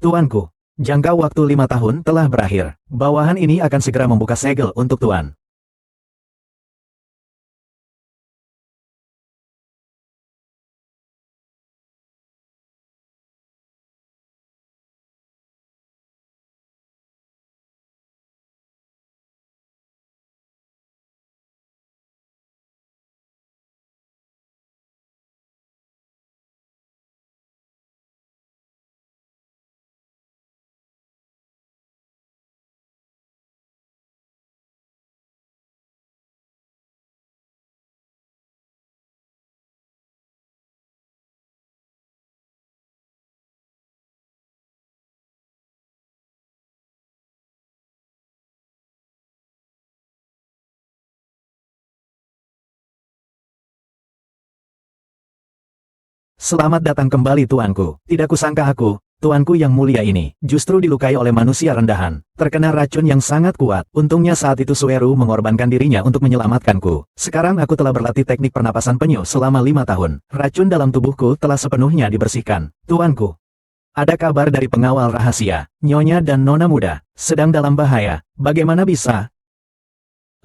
Tuanku, jangka waktu 5 tahun telah berakhir. Bawahan ini akan segera membuka segel untuk Tuan. Selamat datang kembali tuanku. Tidak kusangka aku, tuanku yang mulia ini, justru dilukai oleh manusia rendahan. Terkena racun yang sangat kuat. Untungnya saat itu Sueru mengorbankan dirinya untuk menyelamatkanku. Sekarang aku telah berlatih teknik pernapasan penyu selama 5 tahun. Racun dalam tubuhku telah sepenuhnya dibersihkan. Tuanku, ada kabar dari pengawal rahasia. Nyonya dan Nona muda sedang dalam bahaya. Bagaimana bisa?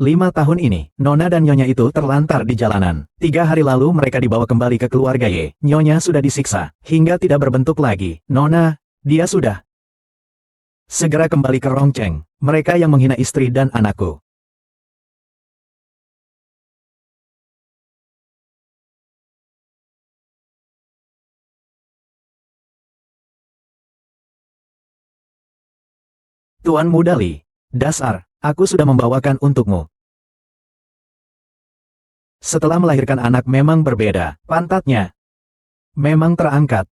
5 tahun ini, Nona dan Nyonya itu terlantar di jalanan. 3 hari lalu mereka dibawa kembali ke keluarga Ye. Nyonya sudah disiksa, hingga tidak berbentuk lagi. Nona, dia sudah segera kembali ke Rongcheng. Mereka yang menghina istri dan anakku. Tuan Muda Li, dasar, aku sudah membawakan untukmu. Setelah melahirkan anak memang berbeda, pantatnya memang terangkat.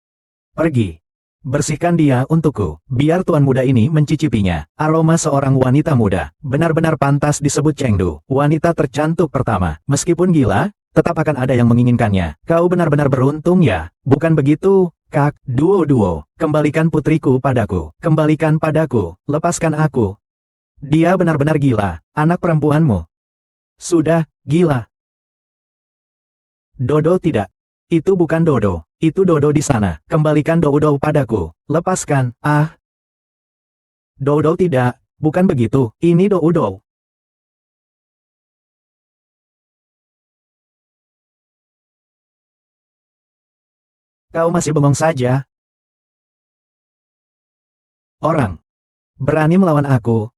Pergi. Bersihkan dia untukku, biar tuan muda ini mencicipinya. Aroma seorang wanita muda, benar-benar pantas disebut Chengdu. Wanita tercantik pertama, meskipun gila, tetap akan ada yang menginginkannya. Kau benar-benar beruntung ya, bukan begitu, Kak? Duo-duo, kembalikan putriku padaku, kembalikan padaku, lepaskan aku. Dia benar-benar gila, anak perempuanmu. Sudah, gila. Dodo tidak. Itu bukan Dodo. Itu Dodo di sana. Kembalikan Dodo padaku. Lepaskan. Ah. Dodo tidak. Bukan begitu. Ini Dodo. Kau masih bengong saja. Orang. Berani melawan aku.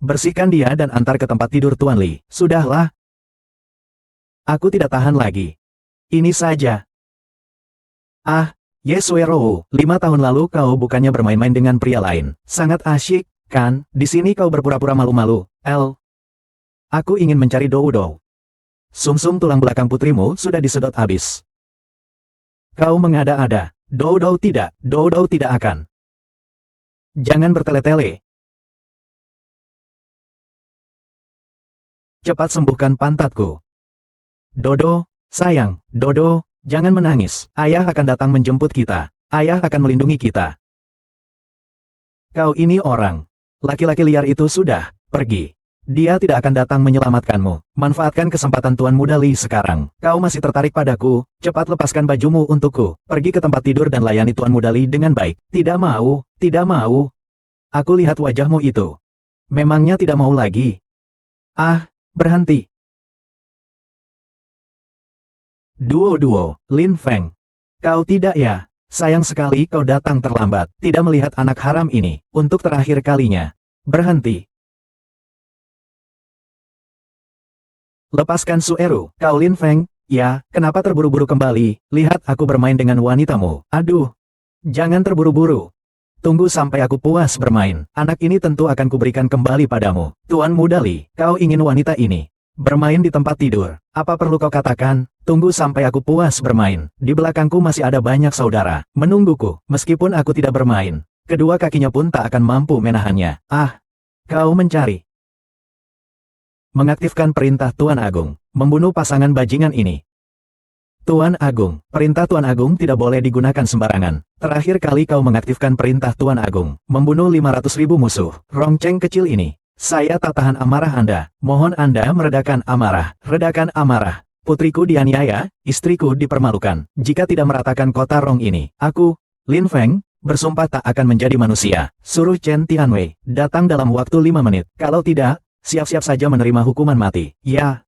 Bersihkan dia dan antar ke tempat tidur Tuan Li. Sudahlah. Aku tidak tahan lagi. Ini saja. Ah, Yesuero, 5 tahun lalu kau bukannya bermain-main dengan pria lain. Sangat asyik, kan? Di sini kau berpura-pura malu-malu. Aku ingin mencari Dodo. Sumsum tulang belakang putrimu sudah disedot habis. Kau mengada-ada. Dodo tidak akan. Jangan bertele-tele. Cepat sembuhkan pantatku. Dodo, sayang, Dodo, jangan menangis. Ayah akan datang menjemput kita. Ayah akan melindungi kita. Kau ini orang. Laki-laki liar itu sudah pergi. Dia tidak akan datang menyelamatkanmu. Manfaatkan kesempatan Tuan Muda Li sekarang. Kau masih tertarik padaku, cepat lepaskan bajumu untukku. Pergi ke tempat tidur dan layani Tuan Muda Li dengan baik. Tidak mau, tidak mau. Aku lihat wajahmu itu. Memangnya tidak mau lagi? Ah, berhenti. Duo, Lin Feng. Kau tidak ya? Sayang sekali kau datang terlambat. Tidak melihat anak haram ini. Untuk terakhir kalinya. Berhenti. Lepaskan Sueru. Kau Lin Feng. Ya, kenapa terburu-buru kembali? Lihat aku bermain dengan wanitamu. Aduh. Jangan terburu-buru. Tunggu sampai aku puas bermain. Anak ini tentu akan kuberikan kembali padamu. Tuan Muda Li, kau ingin wanita ini bermain di tempat tidur. Apa perlu kau katakan? Tunggu sampai aku puas bermain. Di belakangku masih ada banyak saudara menungguku. Meskipun aku tidak bermain, kedua kakinya pun tak akan mampu menahannya. Ah, kau mencari. Mengaktifkan perintah Tuan Agung. Membunuh pasangan bajingan ini. Tuan Agung, perintah Tuan Agung tidak boleh digunakan sembarangan. Terakhir kali kau mengaktifkan perintah Tuan Agung, membunuh 500.000 musuh. Rongcheng kecil ini. Saya tak tahan amarah Anda. Mohon Anda meredakan amarah. Redakan amarah. Putriku dianiaya, istriku dipermalukan. Jika tidak meratakan kota Rong ini, aku Lin Feng, bersumpah tak akan menjadi manusia. Suruh Chen Tianwei datang dalam waktu 5 menit. Kalau tidak, siap-siap saja menerima hukuman mati. Ya.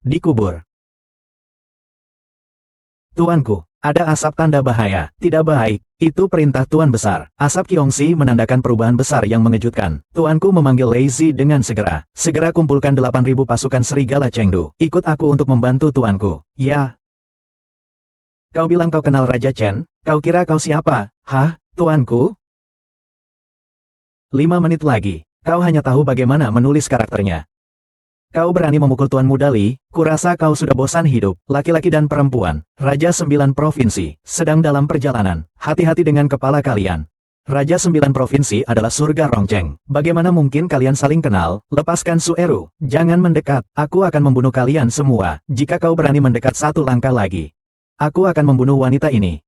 Dikubur. Tuanku, ada asap tanda bahaya. Tidak baik. Itu perintah Tuan Besar. Asap Kiongsi menandakan perubahan besar yang mengejutkan. Tuanku memanggil Lazy dengan segera. Segera kumpulkan 8.000 pasukan serigala Chengdu. Ikut aku untuk membantu Tuanku. Ya. Kau bilang kau kenal Raja Chen? Kau kira kau siapa? Hah, Tuanku? 5 menit lagi. Kau hanya tahu bagaimana menulis karakternya. Kau berani memukul Tuan Muda Li, kurasa kau sudah bosan hidup, laki-laki dan perempuan, Raja 9 Provinsi, sedang dalam perjalanan, hati-hati dengan kepala kalian. Raja 9 Provinsi adalah surga Rongcheng, bagaimana mungkin kalian saling kenal, lepaskan Sueru, jangan mendekat, aku akan membunuh kalian semua, jika kau berani mendekat satu langkah lagi. Aku akan membunuh wanita ini.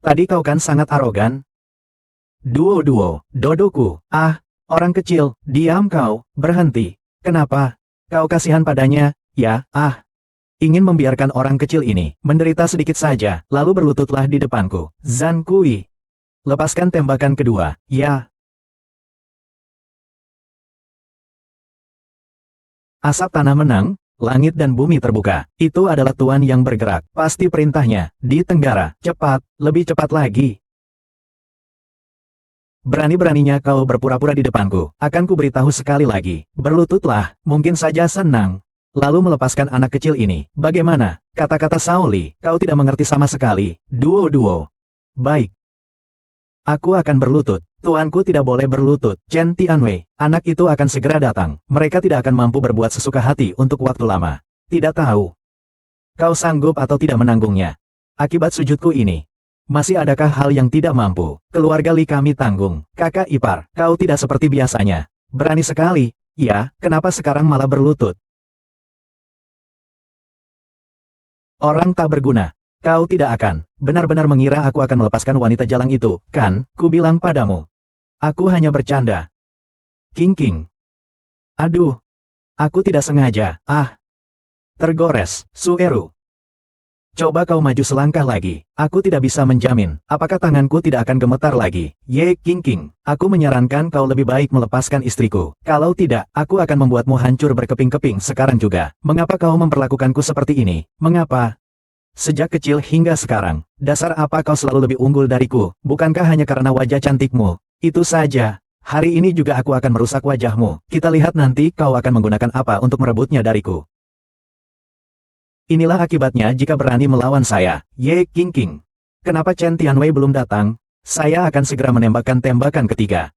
Tadi kau kan sangat arogan. Duo-duo, Dodoku, orang kecil, diam kau, berhenti. Kenapa? Kau kasihan padanya, ya, ingin membiarkan orang kecil ini menderita sedikit saja, lalu berlututlah di depanku. Zhan Kui. Lepaskan tembakan kedua, ya. Asap tanah menang, langit dan bumi terbuka. Itu adalah Tuan yang bergerak, pasti perintahnya, di Tenggara, cepat, lebih cepat lagi. Berani-beraninya kau berpura-pura di depanku, akan kuberitahu sekali lagi, berlututlah, mungkin saja senang. Lalu melepaskan anak kecil ini, bagaimana? Kata-kata Saoli, kau tidak mengerti sama sekali, duo-duo. Baik. Aku akan berlutut, tuanku tidak boleh berlutut, Chen Tianwei, anak itu akan segera datang, mereka tidak akan mampu berbuat sesuka hati untuk waktu lama. Tidak tahu. Kau sanggup atau tidak menanggungnya? Akibat sujudku ini. Masih adakah hal yang tidak mampu? Keluarga Li kami tanggung. Kakak ipar, kau tidak seperti biasanya. Berani sekali. Ya, kenapa sekarang malah berlutut? Orang tak berguna. Kau tidak akan. Benar-benar mengira aku akan melepaskan wanita jalang itu, kan? Ku bilang padamu. Aku hanya bercanda. King. Aduh. Aku tidak sengaja. Tergores. Sueru. Coba kau maju selangkah lagi. Aku tidak bisa menjamin, apakah tanganku tidak akan gemetar lagi. Ye King, aku menyarankan kau lebih baik melepaskan istriku. Kalau tidak, aku akan membuatmu hancur berkeping-keping sekarang juga. Mengapa kau memperlakukanku seperti ini? Mengapa? Sejak kecil hingga sekarang, dasar apa kau selalu lebih unggul dariku? Bukankah hanya karena wajah cantikmu? Itu saja. Hari ini juga aku akan merusak wajahmu. Kita lihat nanti kau akan menggunakan apa untuk merebutnya dariku. Inilah akibatnya jika berani melawan saya, Ye King. Kenapa Chen Tianwei belum datang? Saya akan segera menembakkan tembakan ketiga.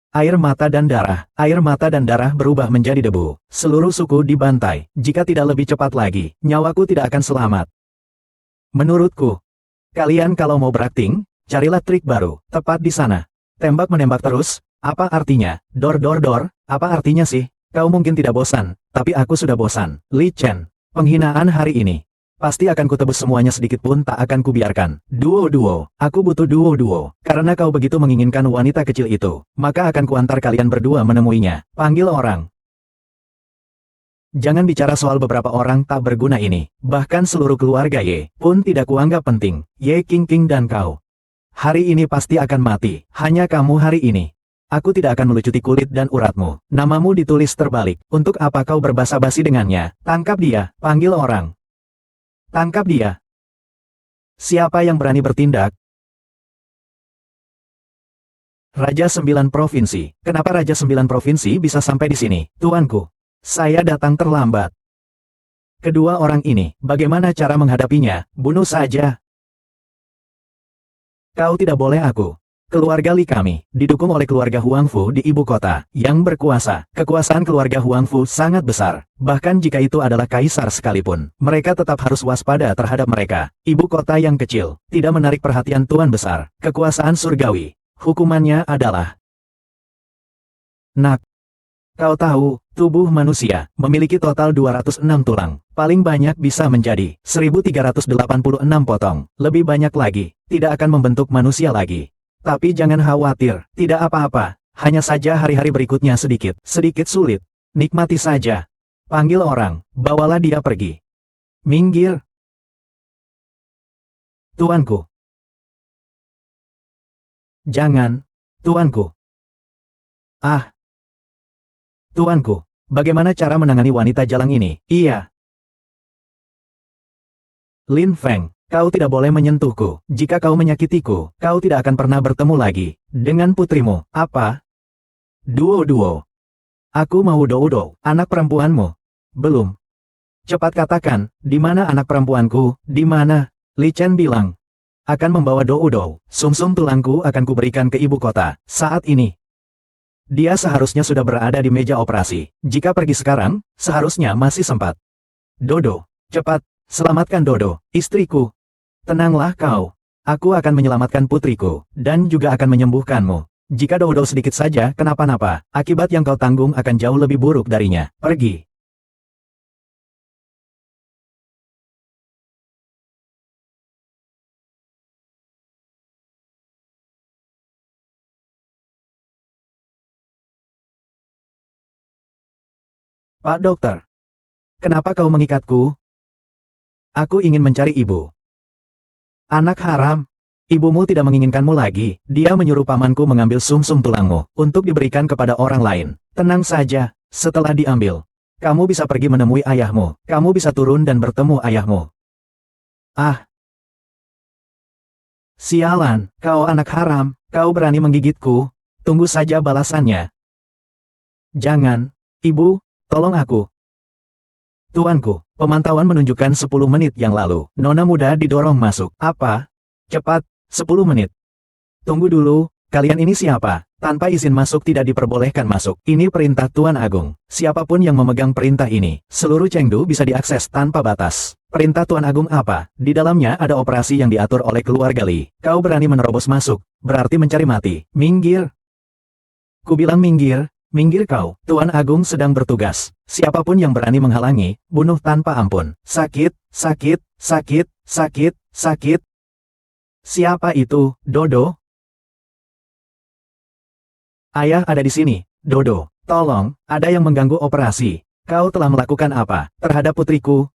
Air mata dan darah berubah menjadi debu. Seluruh suku dibantai. Jika tidak lebih cepat lagi, nyawaku tidak akan selamat. Menurutku, kalian kalau mau berakting, carilah trik baru, tepat di sana. Tembak-menembak terus. Apa artinya? Dor, apa artinya sih? Kau mungkin tidak bosan, tapi aku sudah bosan. Li Chen, penghinaan hari ini. Pasti akan kutebus semuanya, sedikit pun tak akan kubiarkan. Duo, aku butuh duo. Karena kau begitu menginginkan wanita kecil itu, maka akan kuantar kalian berdua menemuinya. Panggil orang. Jangan bicara soal beberapa orang tak berguna ini. Bahkan seluruh keluarga Ye pun tidak kuanggap penting. Ye King dan kau. Hari ini pasti akan mati. Hanya kamu hari ini. Aku tidak akan melucuti kulit dan uratmu. Namamu ditulis terbalik. Untuk apa kau berbasa-basi dengannya? Tangkap dia. Panggil orang. Tangkap dia. Siapa yang berani bertindak? Raja 9 Provinsi. Kenapa Raja 9 Provinsi bisa sampai di sini? Tuanku. Saya datang terlambat. Kedua orang ini, bagaimana cara menghadapinya? Bunuh saja. Kau tidak boleh aku. Keluarga Li kami, didukung oleh keluarga Huangfu di ibu kota, yang berkuasa. Kekuasaan keluarga Huangfu sangat besar. Bahkan jika itu adalah kaisar sekalipun, mereka tetap harus waspada terhadap mereka. Ibu kota yang kecil, tidak menarik perhatian tuan besar. Kekuasaan surgawi. Hukumannya adalah... Nak, kau tahu, tubuh manusia memiliki total 206 tulang. Paling banyak bisa menjadi 1386 potong. Lebih banyak lagi, tidak akan membentuk manusia lagi. Tapi jangan khawatir, tidak apa-apa. Hanya saja hari-hari berikutnya sedikit sulit. Nikmati saja. Panggil orang, bawalah dia pergi. Minggir. Tuanku. Jangan, tuanku. Ah. Tuanku, bagaimana cara menangani wanita jalang ini? Iya. Lin Feng. Kau tidak boleh menyentuhku. Jika kau menyakitiku, kau tidak akan pernah bertemu lagi dengan putrimu. Apa? Duo-duo. Aku mau Doudo, anak perempuanmu. Belum. Cepat katakan, di mana anak perempuanku? Di mana? Li Chen bilang. Akan membawa Doudo. Sumsum tulangku akan kuberikan ke ibu kota. Saat ini. Dia seharusnya sudah berada di meja operasi. Jika pergi sekarang, seharusnya masih sempat. Dodo, cepat, selamatkan Dodo, istriku. Tenanglah kau. Aku akan menyelamatkan putriku, dan juga akan menyembuhkanmu. Jika Dodo sedikit saja kenapa-napa, akibat yang kau tanggung akan jauh lebih buruk darinya. Pergi. Pak Dokter, kenapa kau mengikatku? Aku ingin mencari ibu. Anak haram. Ibumu tidak menginginkanmu lagi. Dia menyuruh pamanku mengambil sumsum tulangmu untuk diberikan kepada orang lain. Tenang saja, setelah diambil, kamu bisa pergi menemui ayahmu. Kamu bisa turun dan bertemu ayahmu. Ah. Sialan, kau anak haram. Kau berani menggigitku. Tunggu saja balasannya. Jangan. Ibu, tolong aku. Tuanku, pemantauan menunjukkan 10 menit yang lalu. Nona muda didorong masuk. Apa? Cepat, 10 menit. Tunggu dulu, kalian ini siapa? Tanpa izin masuk tidak diperbolehkan masuk. Ini perintah Tuan Agung. Siapapun yang memegang perintah ini, seluruh Chengdu bisa diakses tanpa batas. Perintah Tuan Agung apa? Di dalamnya ada operasi yang diatur oleh keluarga Li. Kau berani menerobos masuk, berarti mencari mati. Minggir. Kubilang minggir. Minggir kau, Tuan Agung sedang bertugas. Siapapun yang berani menghalangi, bunuh tanpa ampun. Sakit, sakit, sakit, sakit, sakit. Siapa itu, Dodo? Ayah ada di sini, Dodo. Tolong, ada yang mengganggu operasi. Kau telah melakukan apa terhadap putriku?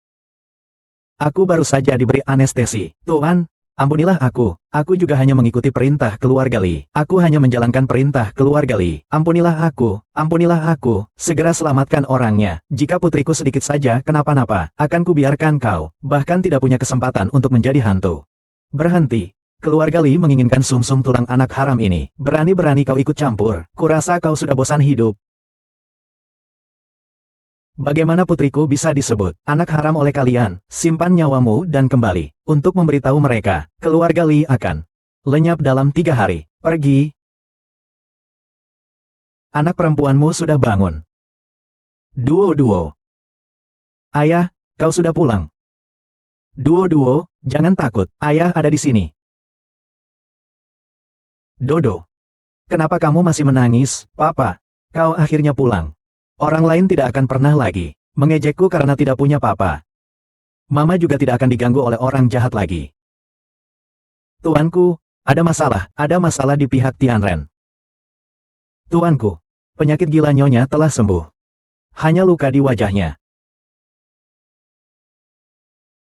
Aku baru saja diberi anestesi. Tuan, ampunilah aku. Aku juga hanya mengikuti perintah keluarga Li. Aku hanya menjalankan perintah keluarga Li. Ampunilah aku, segera selamatkan orangnya. Jika putriku sedikit saja kenapa-napa, akan kubiarkan kau, bahkan tidak punya kesempatan untuk menjadi hantu. Berhenti. Keluarga Li menginginkan sumsum tulang anak haram ini. Berani-berani kau ikut campur. Kurasa kau sudah bosan hidup. Bagaimana putriku bisa disebut anak haram oleh kalian? Simpan nyawamu dan kembali. Untuk memberitahu mereka, keluarga Li akan lenyap dalam 3 hari. Pergi. Anak perempuanmu sudah bangun. Duo-duo. Ayah, kau sudah pulang. Duo-duo, jangan takut. Ayah ada di sini. Dodo. Kenapa kamu masih menangis, Papa? Kau akhirnya pulang. Orang lain tidak akan pernah lagi mengejekku karena tidak punya papa. Mama juga tidak akan diganggu oleh orang jahat lagi. Tuanku, ada masalah di pihak Tianren. Tuanku, penyakit gila nyonya telah sembuh. Hanya luka di wajahnya.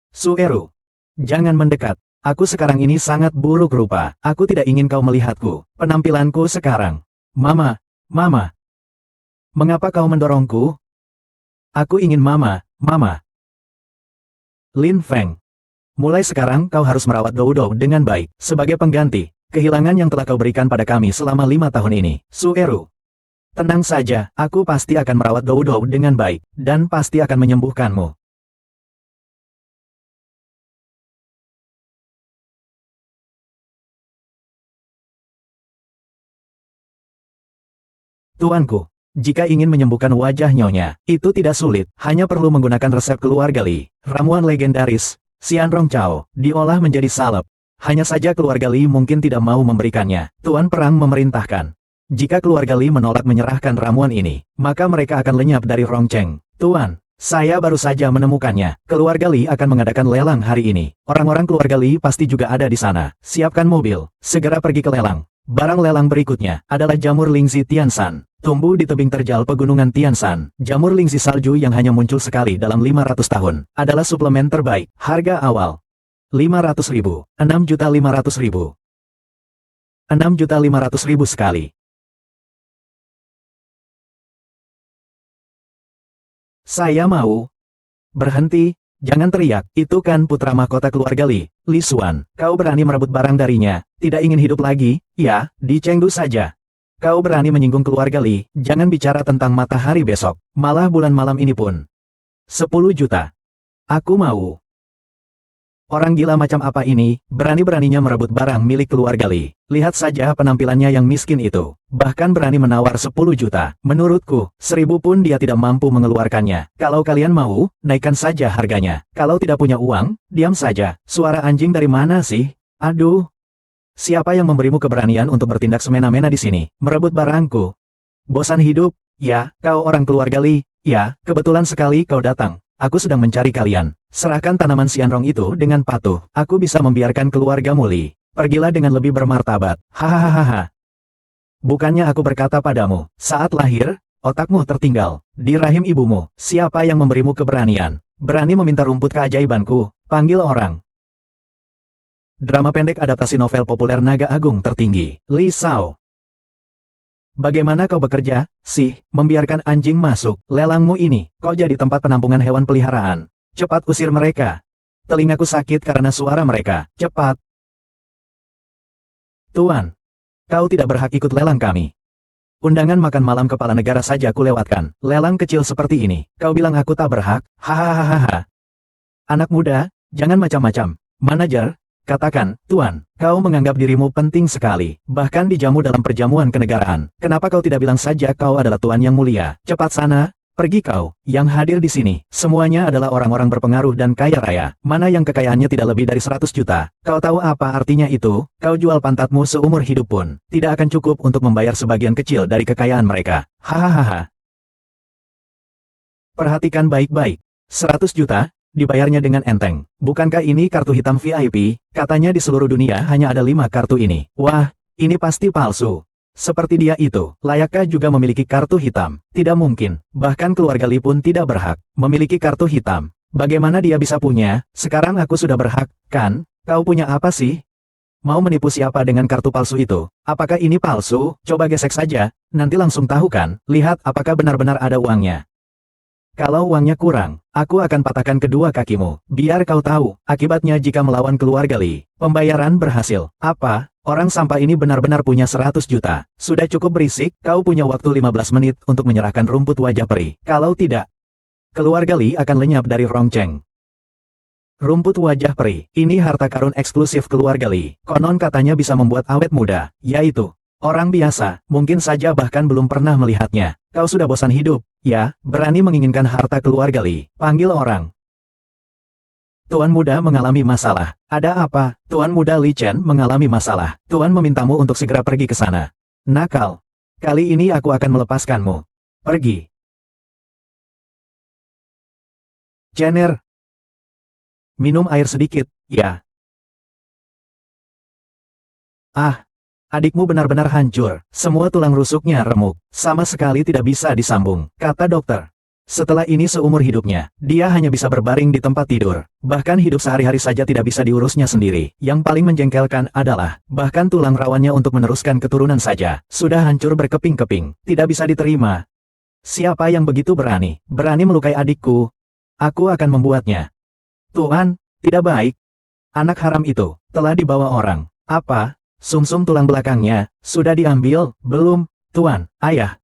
Sueru, jangan mendekat. Aku sekarang ini sangat buruk rupa. Aku tidak ingin kau melihatku. Penampilanku sekarang. Mama. Mengapa kau mendorongku? Aku ingin mama. Lin Feng. Mulai sekarang kau harus merawat Doudo dengan baik. Sebagai pengganti, kehilangan yang telah kau berikan pada kami selama 5 tahun ini. Sueru. Tenang saja, aku pasti akan merawat Doudo dengan baik, dan pasti akan menyembuhkanmu. Tuanku, jika ingin menyembuhkan wajah nyonya, itu tidak sulit, hanya perlu menggunakan resep keluarga Li. Ramuan legendaris, Xianrong Cao, diolah menjadi salep. Hanya saja keluarga Li mungkin tidak mau memberikannya. Tuan Perang memerintahkan. Jika keluarga Li menolak menyerahkan ramuan ini, maka mereka akan lenyap dari Rongcheng. Tuan, saya baru saja menemukannya. Keluarga Li akan mengadakan lelang hari ini. Orang-orang keluarga Li pasti juga ada di sana. Siapkan mobil, segera pergi ke lelang. Barang lelang berikutnya adalah jamur Lingzi Tianshan. Tumbuh di tebing terjal pegunungan Tianshan. Jamur Lingzi salju yang hanya muncul sekali dalam 500 tahun. Adalah suplemen terbaik. Harga awal 500.000, 6.500.000. 6.500.000 sekali. Saya mau. Berhenti, jangan teriak, itu kan putra mahkota keluarga Li, Li Xuan. Kau berani merebut barang darinya, tidak ingin hidup lagi, ya, di Chengdu saja. Kau berani menyinggung keluarga Li, jangan bicara tentang matahari besok, malah bulan malam ini pun. 10 juta. Aku mau. Orang gila macam apa ini, berani-beraninya merebut barang milik keluarga Li. Lihat saja penampilannya yang miskin itu. Bahkan berani menawar 10 juta. Menurutku, 1.000 pun dia tidak mampu mengeluarkannya. Kalau kalian mau, naikkan saja harganya. Kalau tidak punya uang, diam saja. Suara anjing dari mana sih? Aduh. Siapa yang memberimu keberanian untuk bertindak semena-mena di sini? Merebut barangku. Bosan hidup? Ya, kau orang keluarga Li. Ya, kebetulan sekali kau datang. Aku sedang mencari kalian. Serahkan tanaman Xianrong itu dengan patuh. Aku bisa membiarkan keluargamu Li. Pergilah dengan lebih bermartabat. Hahaha. Bukannya aku berkata padamu, saat lahir, otakmu tertinggal. Di rahim ibumu, siapa yang memberimu keberanian? Berani meminta rumput keajaibanku? Panggil orang. Drama pendek adaptasi novel populer Naga Agung Tertinggi. Li Shao. Bagaimana kau bekerja, sih, membiarkan anjing masuk? Lelangmu ini, kau jadi tempat penampungan hewan peliharaan. Cepat usir mereka. Telingaku sakit karena suara mereka. Cepat. Tuan, kau tidak berhak ikut lelang kami. Undangan makan malam kepala negara saja ku lewatkan. Lelang kecil seperti ini, kau bilang aku tak berhak? Hahaha. Anak muda, jangan macam-macam. Manajer, katakan, Tuan, kau menganggap dirimu penting sekali, bahkan dijamu dalam perjamuan kenegaraan. Kenapa kau tidak bilang saja kau adalah Tuan yang mulia? Cepat sana, pergi kau. Yang hadir di sini, semuanya adalah orang-orang berpengaruh dan kaya raya. Mana yang kekayaannya tidak lebih dari 100 juta. Kau tahu apa artinya itu? Kau jual pantatmu seumur hidup pun, tidak akan cukup untuk membayar sebagian kecil dari kekayaan mereka. Hahaha. Perhatikan baik-baik. 100 juta? Dibayarnya dengan enteng. Bukankah ini kartu hitam VIP? Katanya di seluruh dunia hanya ada 5 kartu ini. Wah, ini pasti palsu. Seperti dia itu, layakkah juga memiliki kartu hitam? Tidak mungkin, bahkan keluarga Li pun tidak berhak memiliki kartu hitam. Bagaimana dia bisa punya? Sekarang aku sudah berhak, kan? Kau punya apa sih? Mau menipu siapa dengan kartu palsu itu? Apakah ini palsu? Coba gesek saja, nanti langsung tahu kan? Lihat apakah benar-benar ada uangnya. Kalau uangnya kurang, aku akan patahkan kedua kakimu. Biar kau tahu, akibatnya jika melawan keluarga Li. Pembayaran berhasil. Apa? Orang sampah ini benar-benar punya 100 juta. Sudah cukup berisik, kau punya waktu 15 menit untuk menyerahkan rumput wajah peri. Kalau tidak, keluarga Li akan lenyap dari Rongcheng. Rumput wajah peri, ini harta karun eksklusif keluarga Li. Konon katanya bisa membuat awet muda, yaitu orang biasa, mungkin saja bahkan belum pernah melihatnya. Kau sudah bosan hidup, ya, berani menginginkan harta keluarga Li. Panggil orang. Tuan muda mengalami masalah. Ada apa? Tuan muda Li Chen mengalami masalah. Tuan memintamu untuk segera pergi ke sana. Nakal. Kali ini aku akan melepaskanmu. Pergi. Jenner. Minum air sedikit, ya. Ah. Adikmu benar-benar hancur, semua tulang rusuknya remuk, sama sekali tidak bisa disambung, kata dokter. Setelah ini seumur hidupnya, dia hanya bisa berbaring di tempat tidur, bahkan hidup sehari-hari saja tidak bisa diurusnya sendiri. Yang paling menjengkelkan adalah, bahkan tulang rawannya untuk meneruskan keturunan saja, sudah hancur berkeping-keping, tidak bisa diterima. Siapa yang begitu berani melukai adikku? Aku akan membuatnya. Tuan, tidak baik. Anak haram itu, telah dibawa orang. Apa? Sumsum tulang belakangnya, sudah diambil, belum, Tuan, Ayah.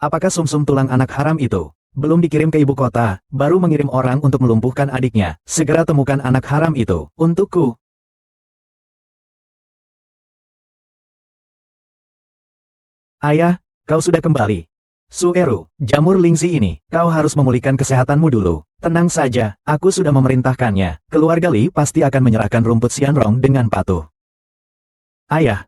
Apakah sumsum tulang anak haram itu belum dikirim ke ibu kota, baru mengirim orang untuk melumpuhkan adiknya? Segera temukan anak haram itu, untukku. Ayah, kau sudah kembali. Sueru, jamur lingsi ini, kau harus memulihkan kesehatanmu dulu. Tenang saja, aku sudah memerintahkannya. Keluarga Li pasti akan menyerahkan rumput Xianrong dengan patuh. Ayah,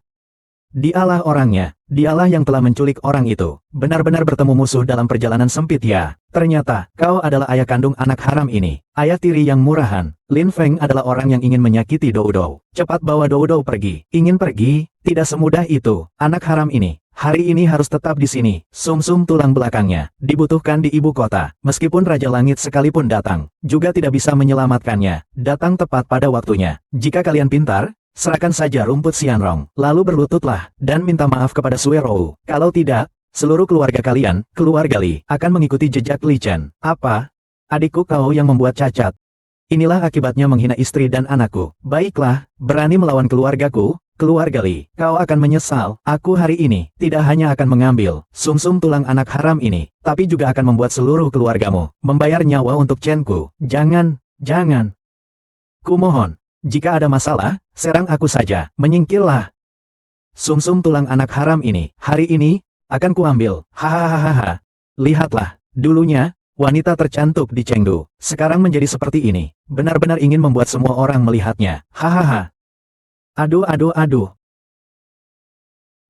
dialah orangnya. Dialah yang telah menculik orang itu. Benar-benar bertemu musuh dalam perjalanan sempit ya. Ternyata, kau adalah ayah kandung anak haram ini. Ayah tiri yang murahan. Lin Feng adalah orang yang ingin menyakiti Doudou. Cepat bawa Doudou pergi. Ingin pergi? Tidak semudah itu. Anak haram ini. Hari ini harus tetap di sini. Sumsum tulang belakangnya. Dibutuhkan di ibu kota. Meskipun Raja Langit sekalipun datang, juga tidak bisa menyelamatkannya. Datang tepat pada waktunya. Jika kalian pintar, serahkan saja rumput Xianrong, lalu berlututlah, dan minta maaf kepada Suerou. Kalau tidak, seluruh keluarga kalian, keluarga Li, akan mengikuti jejak Li Chen. Apa? Adikku kau yang membuat cacat. Inilah akibatnya menghina istri dan anakku. Baiklah, berani melawan keluargaku, keluarga Li. Kau akan menyesal. Aku hari ini, tidak hanya akan mengambil sumsum tulang anak haram ini, tapi juga akan membuat seluruh keluargamu membayar nyawa untuk Chen-ku. Jangan, jangan. Kumohon. Jika ada masalah, serang aku saja, menyingkirlah. Sumsum tulang anak haram ini, hari ini, akan kuambil. Hahaha. Lihatlah, dulunya, wanita tercantik di Chengdu, sekarang menjadi seperti ini. Benar-benar ingin membuat semua orang melihatnya. Hahaha. Aduh aduh aduh.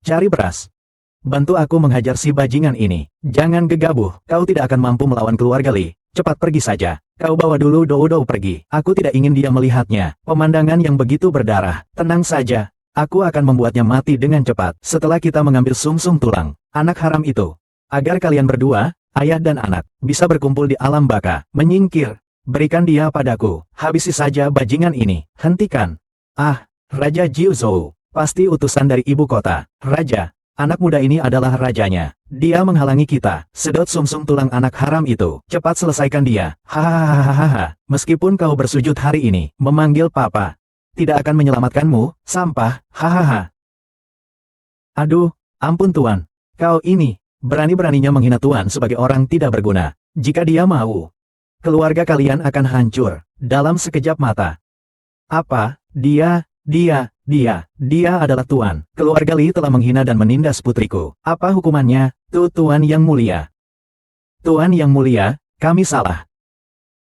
Cari beras. Bantu aku menghajar si bajingan ini. Jangan gegabah, kau tidak akan mampu melawan keluarga Li. Cepat pergi saja. Kau bawa dulu Doudou pergi. Aku tidak ingin dia melihatnya. Pemandangan yang begitu berdarah. Tenang saja. Aku akan membuatnya mati dengan cepat. Setelah kita mengambil sumsum tulang anak haram itu. Agar kalian berdua, ayah dan anak, bisa berkumpul di alam baka. Menyingkir. Berikan dia padaku. Habisi saja bajingan ini. Hentikan. Ah, Raja Jiuzhou. Pasti utusan dari ibu kota. Raja. Anak muda ini adalah rajanya. Dia menghalangi kita. Sedot sumsum tulang anak haram itu. Cepat selesaikan dia. Hahaha. Meskipun kau bersujud hari ini, memanggil papa, tidak akan menyelamatkanmu, sampah. Hahaha. Aduh, ampun tuan. Kau ini, berani-beraninya menghina tuan sebagai orang tidak berguna. Jika dia mau, keluarga kalian akan hancur dalam sekejap mata. Apa? Dia adalah tuan. Keluarga Li telah menghina dan menindas putriku. Apa hukumannya? Tuan yang mulia. Tuan yang mulia, kami salah.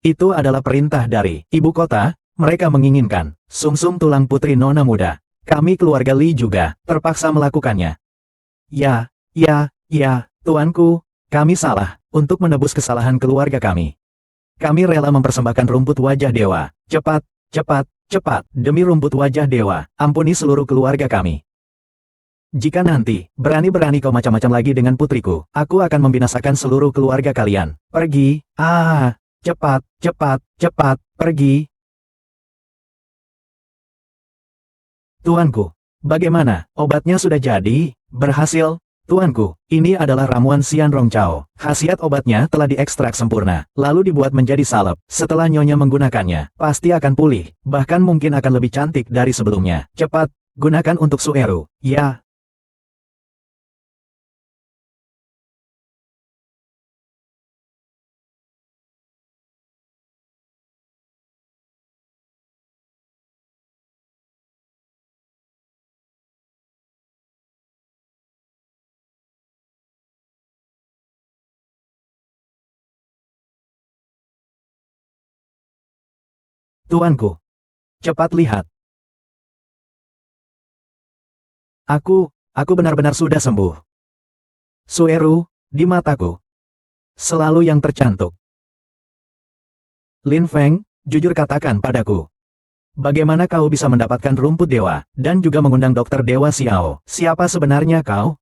Itu adalah perintah dari ibu kota. Mereka menginginkan sumsum tulang putri nona muda. Kami keluarga Li juga terpaksa melakukannya. Ya, tuanku, kami salah untuk menebus kesalahan keluarga kami. Kami rela mempersembahkan rumput wajah dewa. Cepat, demi rumput wajah dewa, ampuni seluruh keluarga kami. Jika nanti, berani-berani kau macam-macam lagi dengan putriku, aku akan membinasakan seluruh keluarga kalian. Pergi, cepat, pergi. Tuanku, bagaimana, obatnya sudah jadi? Berhasil? Tuanku, ini adalah ramuan Xianrong Cao. Khasiat obatnya telah diekstrak sempurna, lalu dibuat menjadi salep. Setelah nyonya menggunakannya, pasti akan pulih, bahkan mungkin akan lebih cantik dari sebelumnya. Cepat, gunakan untuk Sueru. Ya. Tuanku, cepat lihat. Aku benar-benar sudah sembuh. Sueru, di mataku, selalu yang tercantik. Lin Feng, jujur katakan padaku. Bagaimana kau bisa mendapatkan rumput dewa, dan juga mengundang dokter dewa Xiao? Siapa sebenarnya kau?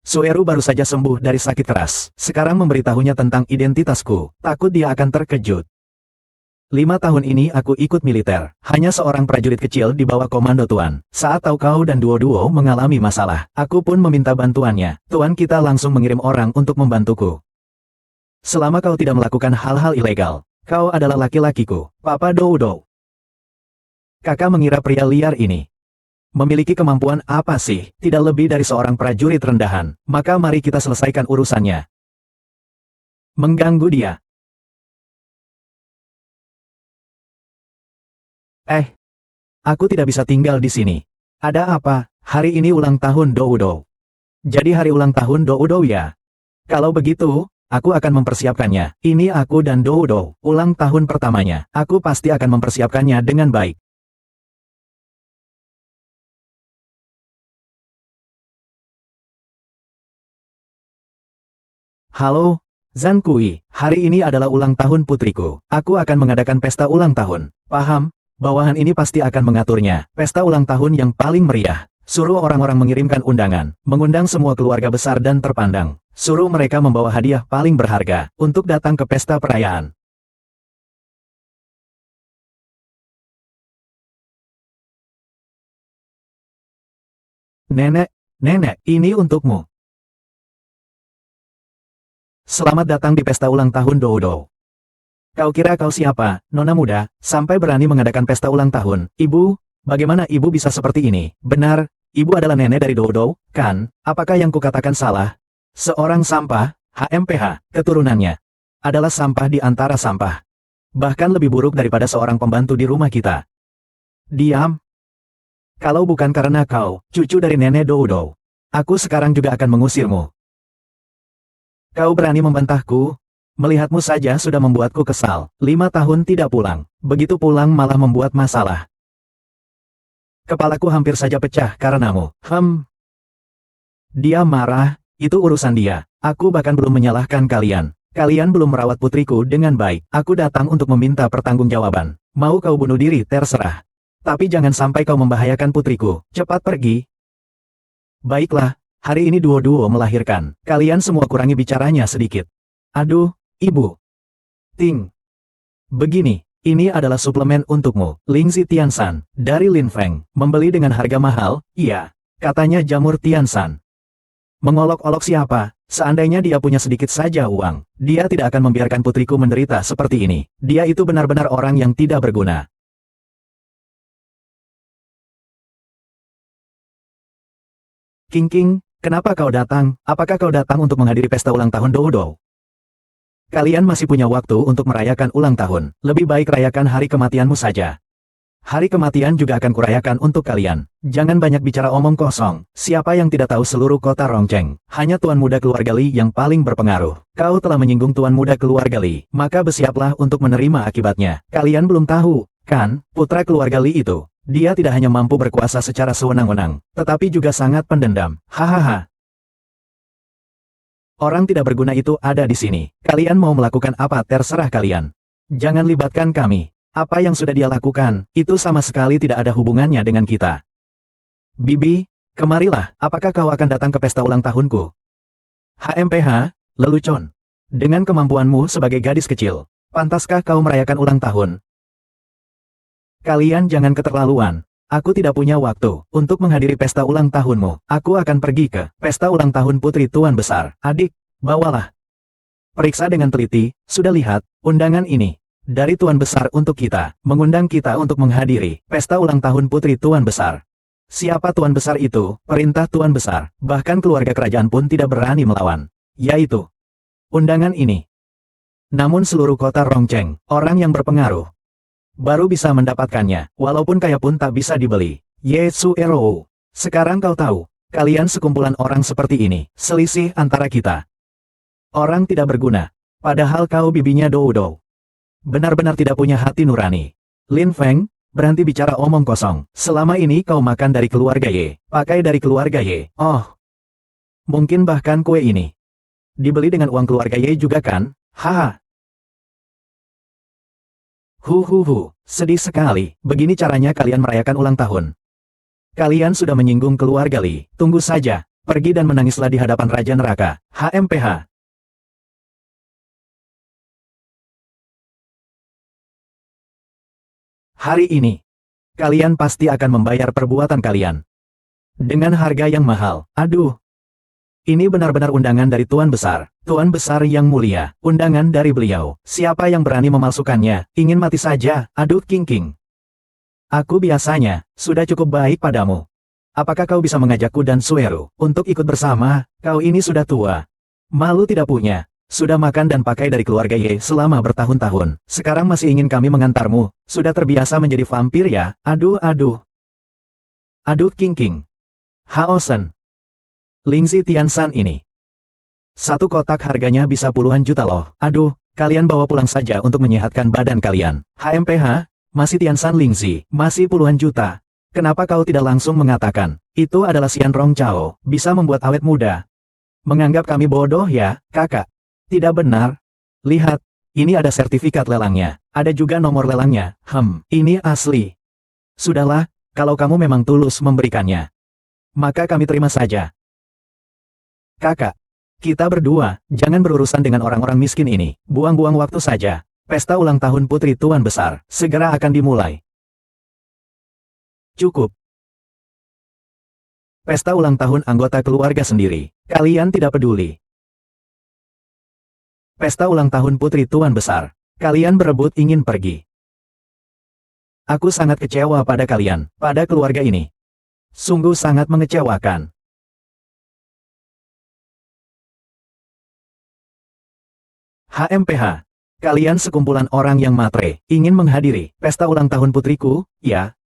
Sueru baru saja sembuh dari sakit keras. Sekarang memberitahunya tentang identitasku. Takut dia akan terkejut. 5 tahun ini aku ikut militer. Hanya seorang prajurit kecil di bawah komando Tuan. Saat tahu kau dan duo-duo mengalami masalah, aku pun meminta bantuannya. Tuan kita langsung mengirim orang untuk membantuku. Selama kau tidak melakukan hal-hal ilegal, kau adalah laki-lakiku, Papa Doudou. Kakak mengira pria liar ini memiliki kemampuan apa sih? Tidak lebih dari seorang prajurit rendahan. Maka mari kita selesaikan urusannya. Mengganggu dia. Aku tidak bisa tinggal di sini. Ada apa? Hari ini ulang tahun Doudou. Jadi hari ulang tahun Doudou ya? Kalau begitu, aku akan mempersiapkannya. Ini aku dan Doudou, ulang tahun pertamanya. Aku pasti akan mempersiapkannya dengan baik. Halo, Zhang Kui. Hari ini adalah ulang tahun putriku. Aku akan mengadakan pesta ulang tahun. Paham? Bawahan ini pasti akan mengaturnya. Pesta ulang tahun yang paling meriah. Suruh orang-orang mengirimkan undangan, mengundang semua keluarga besar dan terpandang. Suruh mereka membawa hadiah paling berharga untuk datang ke pesta perayaan. Nenek, nenek, ini untukmu. Selamat datang di pesta ulang tahun Doudou. Kau kira kau siapa, nona muda, sampai berani mengadakan pesta ulang tahun? Ibu, bagaimana ibu bisa seperti ini? Benar, ibu adalah nenek dari Doudou, kan? Apakah yang kukatakan salah? Seorang sampah, HMPH, keturunannya, adalah sampah di antara sampah. Bahkan lebih buruk daripada seorang pembantu di rumah kita. Diam. Kalau bukan karena kau, cucu dari nenek Doudou, aku sekarang juga akan mengusirmu. Kau berani membantahku? Melihatmu saja sudah membuatku kesal. 5 tahun tidak pulang. Begitu pulang malah membuat masalah. Kepalaku hampir saja pecah karenamu. Dia marah, itu urusan dia. Aku bahkan belum menyalahkan kalian. Kalian belum merawat putriku dengan baik. Aku datang untuk meminta pertanggungjawaban. Mau kau bunuh diri, terserah. Tapi jangan sampai kau membahayakan putriku. Cepat pergi. Baiklah, hari ini duo-duo melahirkan. Kalian semua kurangi bicaranya sedikit. Aduh, ibu. Ting. Begini, ini adalah suplemen untukmu. Lingzi Tianshan, dari Lin Feng, membeli dengan harga mahal, iya. Katanya jamur Tianshan. Mengolok-olok siapa? Seandainya dia punya sedikit saja uang, dia tidak akan membiarkan putriku menderita seperti ini. Dia itu benar-benar orang yang tidak berguna. King King, kenapa kau datang? Apakah kau datang untuk menghadiri pesta ulang tahun Doudou? Kalian masih punya waktu untuk merayakan ulang tahun. Lebih baik rayakan hari kematianmu saja. Hari kematian juga akan kurayakan untuk kalian. Jangan banyak bicara omong kosong. Siapa yang tidak tahu seluruh kota Rongcheng? Hanya tuan muda keluarga Li yang paling berpengaruh. Kau telah menyinggung tuan muda keluarga Li. Maka bersiaplah untuk menerima akibatnya. Kalian belum tahu, kan? Putra keluarga Li itu. Dia tidak hanya mampu berkuasa secara sewenang-wenang, tetapi juga sangat pendendam. Hahaha. Orang tidak berguna itu ada di sini. Kalian mau melakukan apa terserah kalian. Jangan libatkan kami. Apa yang sudah dia lakukan, itu sama sekali tidak ada hubungannya dengan kita. Bibi, kemarilah. Apakah kau akan datang ke pesta ulang tahunku? HMPH, lelucon. Dengan kemampuanmu sebagai gadis kecil, pantaskah kau merayakan ulang tahun? Kalian jangan keterlaluan. Aku tidak punya waktu untuk menghadiri pesta ulang tahunmu. Aku akan pergi ke pesta ulang tahun putri tuan besar. Adik, bawalah. Periksa dengan teliti, sudah lihat, undangan ini. Dari tuan besar untuk kita, mengundang kita untuk menghadiri pesta ulang tahun putri tuan besar. Siapa tuan besar itu? Perintah tuan besar. Bahkan keluarga kerajaan pun tidak berani melawan. Yaitu undangan ini. Namun seluruh kota Rongcheng, orang yang berpengaruh, baru bisa mendapatkannya, walaupun kaya pun tak bisa dibeli. Yesu Ero. Sekarang kau tahu, kalian sekumpulan orang seperti ini, selisih antara kita. Orang tidak berguna. Padahal kau bibinya Doudou. Benar-benar tidak punya hati nurani. Lin Feng, berhenti bicara omong kosong. Selama ini kau makan dari keluarga Ye, pakai dari keluarga Ye. Oh. Mungkin bahkan kue ini dibeli dengan uang keluarga Ye juga kan? Haha. Sedih sekali. Begini caranya kalian merayakan ulang tahun. Kalian sudah menyinggung keluarga Li. Tunggu saja. Pergi dan menangislah di hadapan Raja Neraka. HMPH. Hari ini, kalian pasti akan membayar perbuatan kalian. Dengan harga yang mahal. Aduh. Ini benar-benar undangan dari Tuan Besar. Tuan Besar yang mulia. Undangan dari beliau. Siapa yang berani memalsukannya? Ingin mati saja. Aduh King King. Aku biasanya, sudah cukup baik padamu. Apakah kau bisa mengajakku dan Sueru untuk ikut bersama? Kau ini sudah tua. Malu tidak punya. Sudah makan dan pakai dari keluarga Ye selama bertahun-tahun. Sekarang masih ingin kami mengantarmu. Sudah terbiasa menjadi vampir ya? Aduh. Aduh King King. Haosen. Lingzi Tiansan ini. Satu kotak harganya bisa puluhan juta loh. Aduh, kalian bawa pulang saja untuk menyehatkan badan kalian. HMPH, masih Tiansan Lingzi, masih puluhan juta. Kenapa kau tidak langsung mengatakan, itu adalah Xian Rong Chao, bisa membuat awet muda? Menganggap kami bodoh ya, kakak? Tidak benar. Lihat, ini ada sertifikat lelangnya, ada juga nomor lelangnya. Ini asli. Sudahlah, kalau kamu memang tulus memberikannya, maka kami terima saja. Kakak, kita berdua, jangan berurusan dengan orang-orang miskin ini, buang-buang waktu saja. Pesta ulang tahun putri Tuan Besar, segera akan dimulai. Cukup. Pesta ulang tahun anggota keluarga sendiri, kalian tidak peduli. Pesta ulang tahun putri Tuan Besar, kalian berebut ingin pergi. Aku sangat kecewa pada kalian, pada keluarga ini. Sungguh sangat mengecewakan. HMPH, kalian sekumpulan orang yang matre, ingin menghadiri pesta ulang tahun putriku, ya?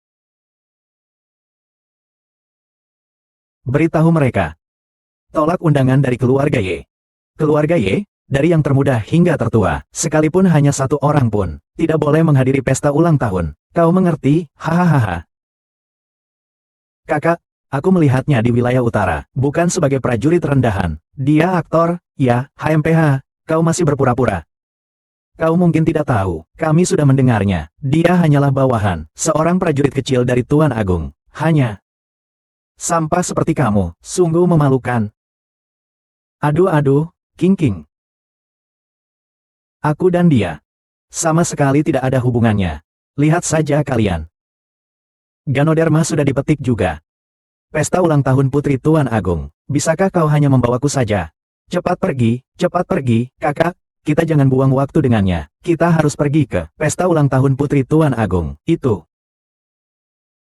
Beritahu mereka. Tolak undangan dari keluarga Y. Keluarga Y, dari yang termuda hingga tertua, sekalipun hanya satu orang pun, tidak boleh menghadiri pesta ulang tahun. Kau mengerti? Hahaha. Kakak, aku melihatnya di wilayah utara, bukan sebagai prajurit rendahan. Dia aktor, ya, HMPH. Kau masih berpura-pura. Kau mungkin tidak tahu, kami sudah mendengarnya. Dia hanyalah bawahan, seorang prajurit kecil dari Tuan Agung. Hanya sampah seperti kamu, sungguh memalukan. Aduh, King. Aku dan dia sama sekali tidak ada hubungannya. Lihat saja kalian. Ganoderma sudah dipetik juga. Pesta ulang tahun putri Tuan Agung. Bisakah kau hanya membawaku saja? Cepat pergi, kakak, kita jangan buang waktu dengannya. Kita harus pergi ke pesta ulang tahun putri Tuan Agung, itu.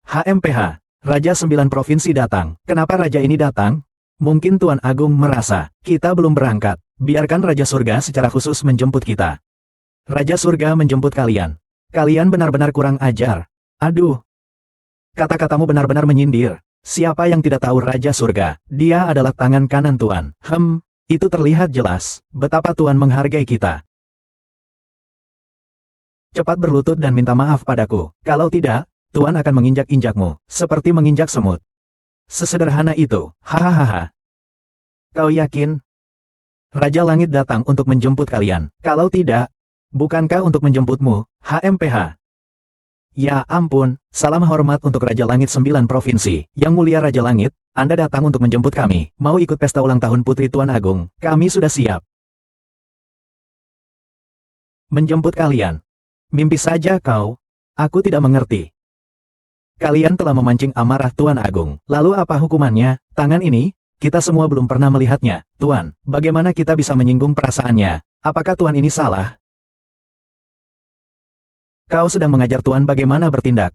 HMPH, Raja 9 Provinsi datang. Kenapa Raja ini datang? Mungkin Tuan Agung merasa, kita belum berangkat. Biarkan Raja Surga secara khusus menjemput kita. Raja Surga menjemput kalian. Kalian benar-benar kurang ajar. Aduh. Kata-katamu benar-benar menyindir. Siapa yang tidak tahu Raja Surga? Dia adalah tangan kanan Tuan. Itu terlihat jelas, betapa Tuan menghargai kita. Cepat berlutut dan minta maaf padaku. Kalau tidak, Tuan akan menginjak-injakmu, seperti menginjak semut. Sesederhana itu, hahaha. Kau yakin? Raja Langit datang untuk menjemput kalian. Kalau tidak, bukankah untuk menjemputmu, HMPH? Ya ampun, salam hormat untuk Raja Langit 9 Provinsi. Yang mulia Raja Langit, Anda datang untuk menjemput kami. Mau ikut pesta ulang tahun putri Tuan Agung? Kami sudah siap. Menjemput kalian? Mimpi saja kau. Aku tidak mengerti. Kalian telah memancing amarah Tuan Agung. Lalu apa hukumannya? Tangan ini, kita semua belum pernah melihatnya. Tuan, bagaimana kita bisa menyinggung perasaannya? Apakah Tuan ini salah? Kau sedang mengajar Tuan bagaimana bertindak.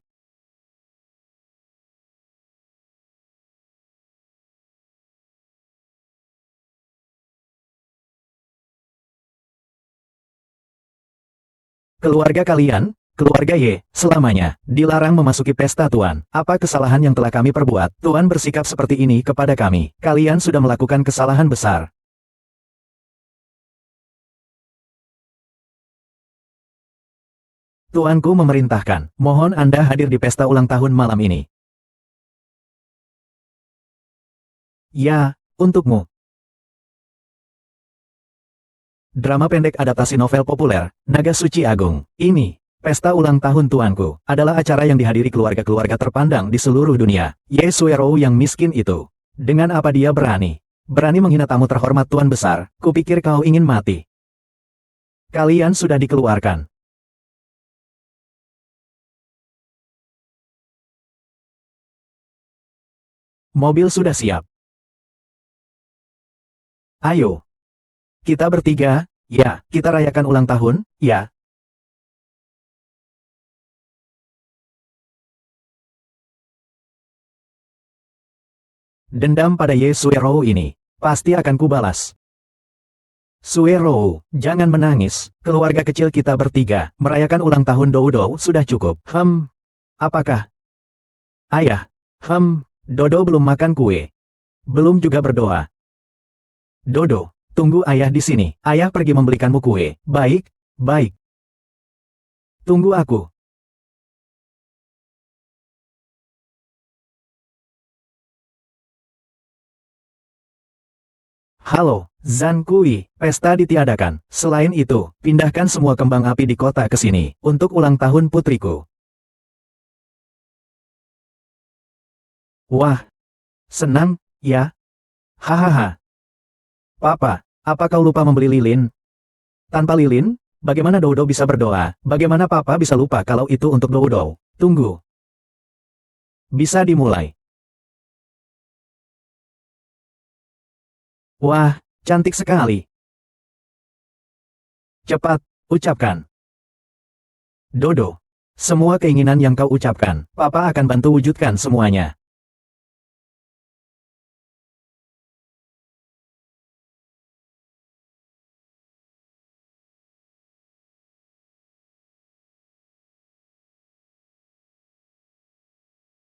Keluarga kalian, keluarga Y, selamanya, dilarang memasuki pesta Tuan. Apa kesalahan yang telah kami perbuat? Tuan bersikap seperti ini kepada kami. Kalian sudah melakukan kesalahan besar. Tuanku memerintahkan, mohon Anda hadir di pesta ulang tahun malam ini. Ya, untukmu. Drama pendek adaptasi novel populer, Naga Suci Agung. Ini, pesta ulang tahun Tuanku, adalah acara yang dihadiri keluarga-keluarga terpandang di seluruh dunia. Ye Suero yang miskin itu. Dengan apa dia berani? Berani menghina tamu terhormat Tuan Besar, kupikir kau ingin mati. Kalian sudah dikeluarkan. Mobil sudah siap. Ayo. Kita bertiga, ya, kita rayakan ulang tahun, ya. Dendam pada Ye Suero ini, pasti akan kubalas. Suero, jangan menangis, keluarga kecil kita bertiga, merayakan ulang tahun Dodo sudah cukup. Apakah? Ayah, Dodo belum makan kue. Belum juga berdoa. Dodo, tunggu ayah di sini. Ayah pergi membelikanmu kue. Baik, baik. Tunggu aku. Halo, Zhan Kui, pesta ditiadakan. Selain itu, pindahkan semua kembang api di kota ke sini, untuk ulang tahun putriku. Wah, senang, ya? Hahaha. Papa, apa kau lupa membeli lilin? Tanpa lilin, bagaimana Dodo bisa berdoa? Bagaimana Papa bisa lupa kalau itu untuk Dodo? Tunggu. Bisa dimulai. Wah, cantik sekali. Cepat, ucapkan. Dodo. Semua keinginan yang kau ucapkan, Papa akan bantu wujudkan semuanya.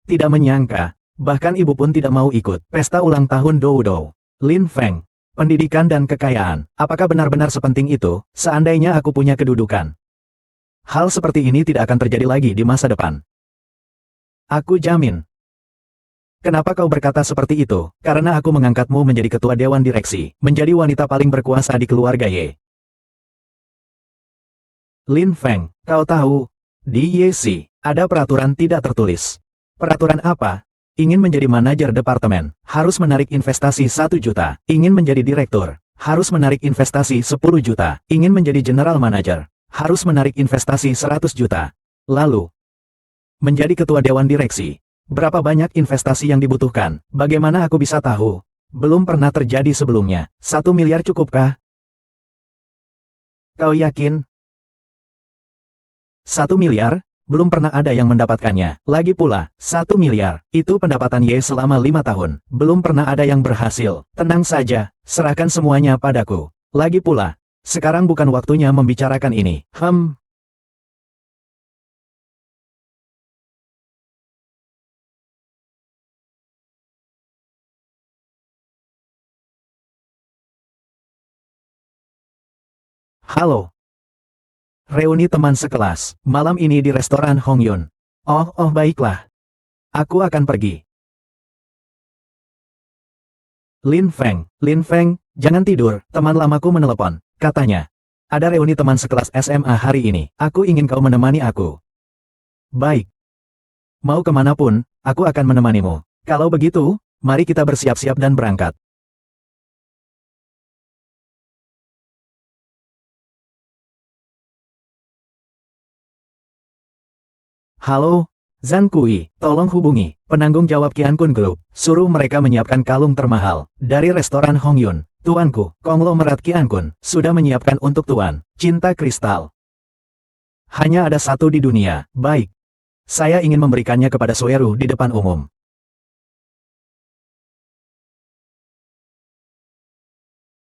Tidak menyangka, bahkan ibu pun tidak mau ikut pesta ulang tahun Dodo. Lin Feng. Pendidikan dan kekayaan, apakah benar-benar sepenting itu, seandainya aku punya kedudukan? Hal seperti ini tidak akan terjadi lagi di masa depan. Aku jamin. Kenapa kau berkata seperti itu? Karena aku mengangkatmu menjadi ketua dewan direksi, menjadi wanita paling berkuasa di keluarga Ye. Lin Feng, kau tahu, di Yesi, ada peraturan tidak tertulis. Peraturan apa? Ingin menjadi manajer departemen, harus menarik investasi 1 juta. Ingin menjadi direktur, harus menarik investasi 10 juta. Ingin menjadi general manager, harus menarik investasi 100 juta. Lalu, menjadi ketua dewan direksi. Berapa banyak investasi yang dibutuhkan? Bagaimana aku bisa tahu? Belum pernah terjadi sebelumnya. 1 miliar cukupkah? Kau yakin? 1 miliar? Belum pernah ada yang mendapatkannya. Lagi pula, 1 miliar, itu pendapatan Ye selama 5 tahun. Belum pernah ada yang berhasil. Tenang saja, serahkan semuanya padaku. Lagi pula, sekarang bukan waktunya membicarakan ini. Halo. Reuni teman sekelas, malam ini di restoran Hong Yun. Oh, baiklah. Aku akan pergi. Lin Feng, jangan tidur, teman lamaku menelepon, katanya. Ada reuni teman sekelas SMA hari ini, aku ingin kau menemani aku. Baik. Mau kemanapun, aku akan menemanimu. Kalau begitu, mari kita bersiap-siap dan berangkat. Halo, Zhan Kui, tolong hubungi penanggung jawab Qiankun Group, suruh mereka menyiapkan kalung termahal dari restoran Hong Yun. Tuanku, konglomerat Qiankun sudah menyiapkan untuk Tuan, cinta kristal. Hanya ada satu di dunia. Baik. Saya ingin memberikannya kepada Sueru di depan umum.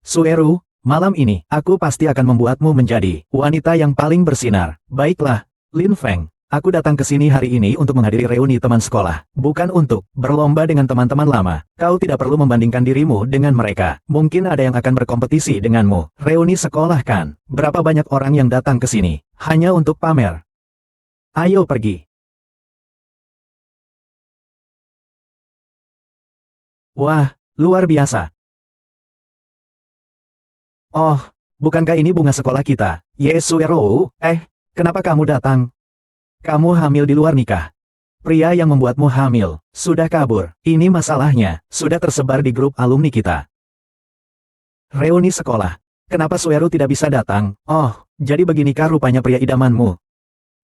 Sueru, malam ini, aku pasti akan membuatmu menjadi wanita yang paling bersinar. Baiklah, Lin Feng. Aku datang ke sini hari ini untuk menghadiri reuni teman sekolah, bukan untuk berlomba dengan teman-teman lama. Kau tidak perlu membandingkan dirimu dengan mereka. Mungkin ada yang akan berkompetisi denganmu. Reuni sekolah kan? Berapa banyak orang yang datang ke sini hanya untuk pamer? Ayo pergi. Wah, luar biasa. Oh, bukankah ini bunga sekolah kita? Yesuero, kenapa kamu datang? Kamu hamil di luar nikah. Pria yang membuatmu hamil, sudah kabur. Ini masalahnya, sudah tersebar di grup alumni kita. Reuni sekolah. Kenapa Sueru tidak bisa datang? Oh, jadi beginikah rupanya pria idamanmu?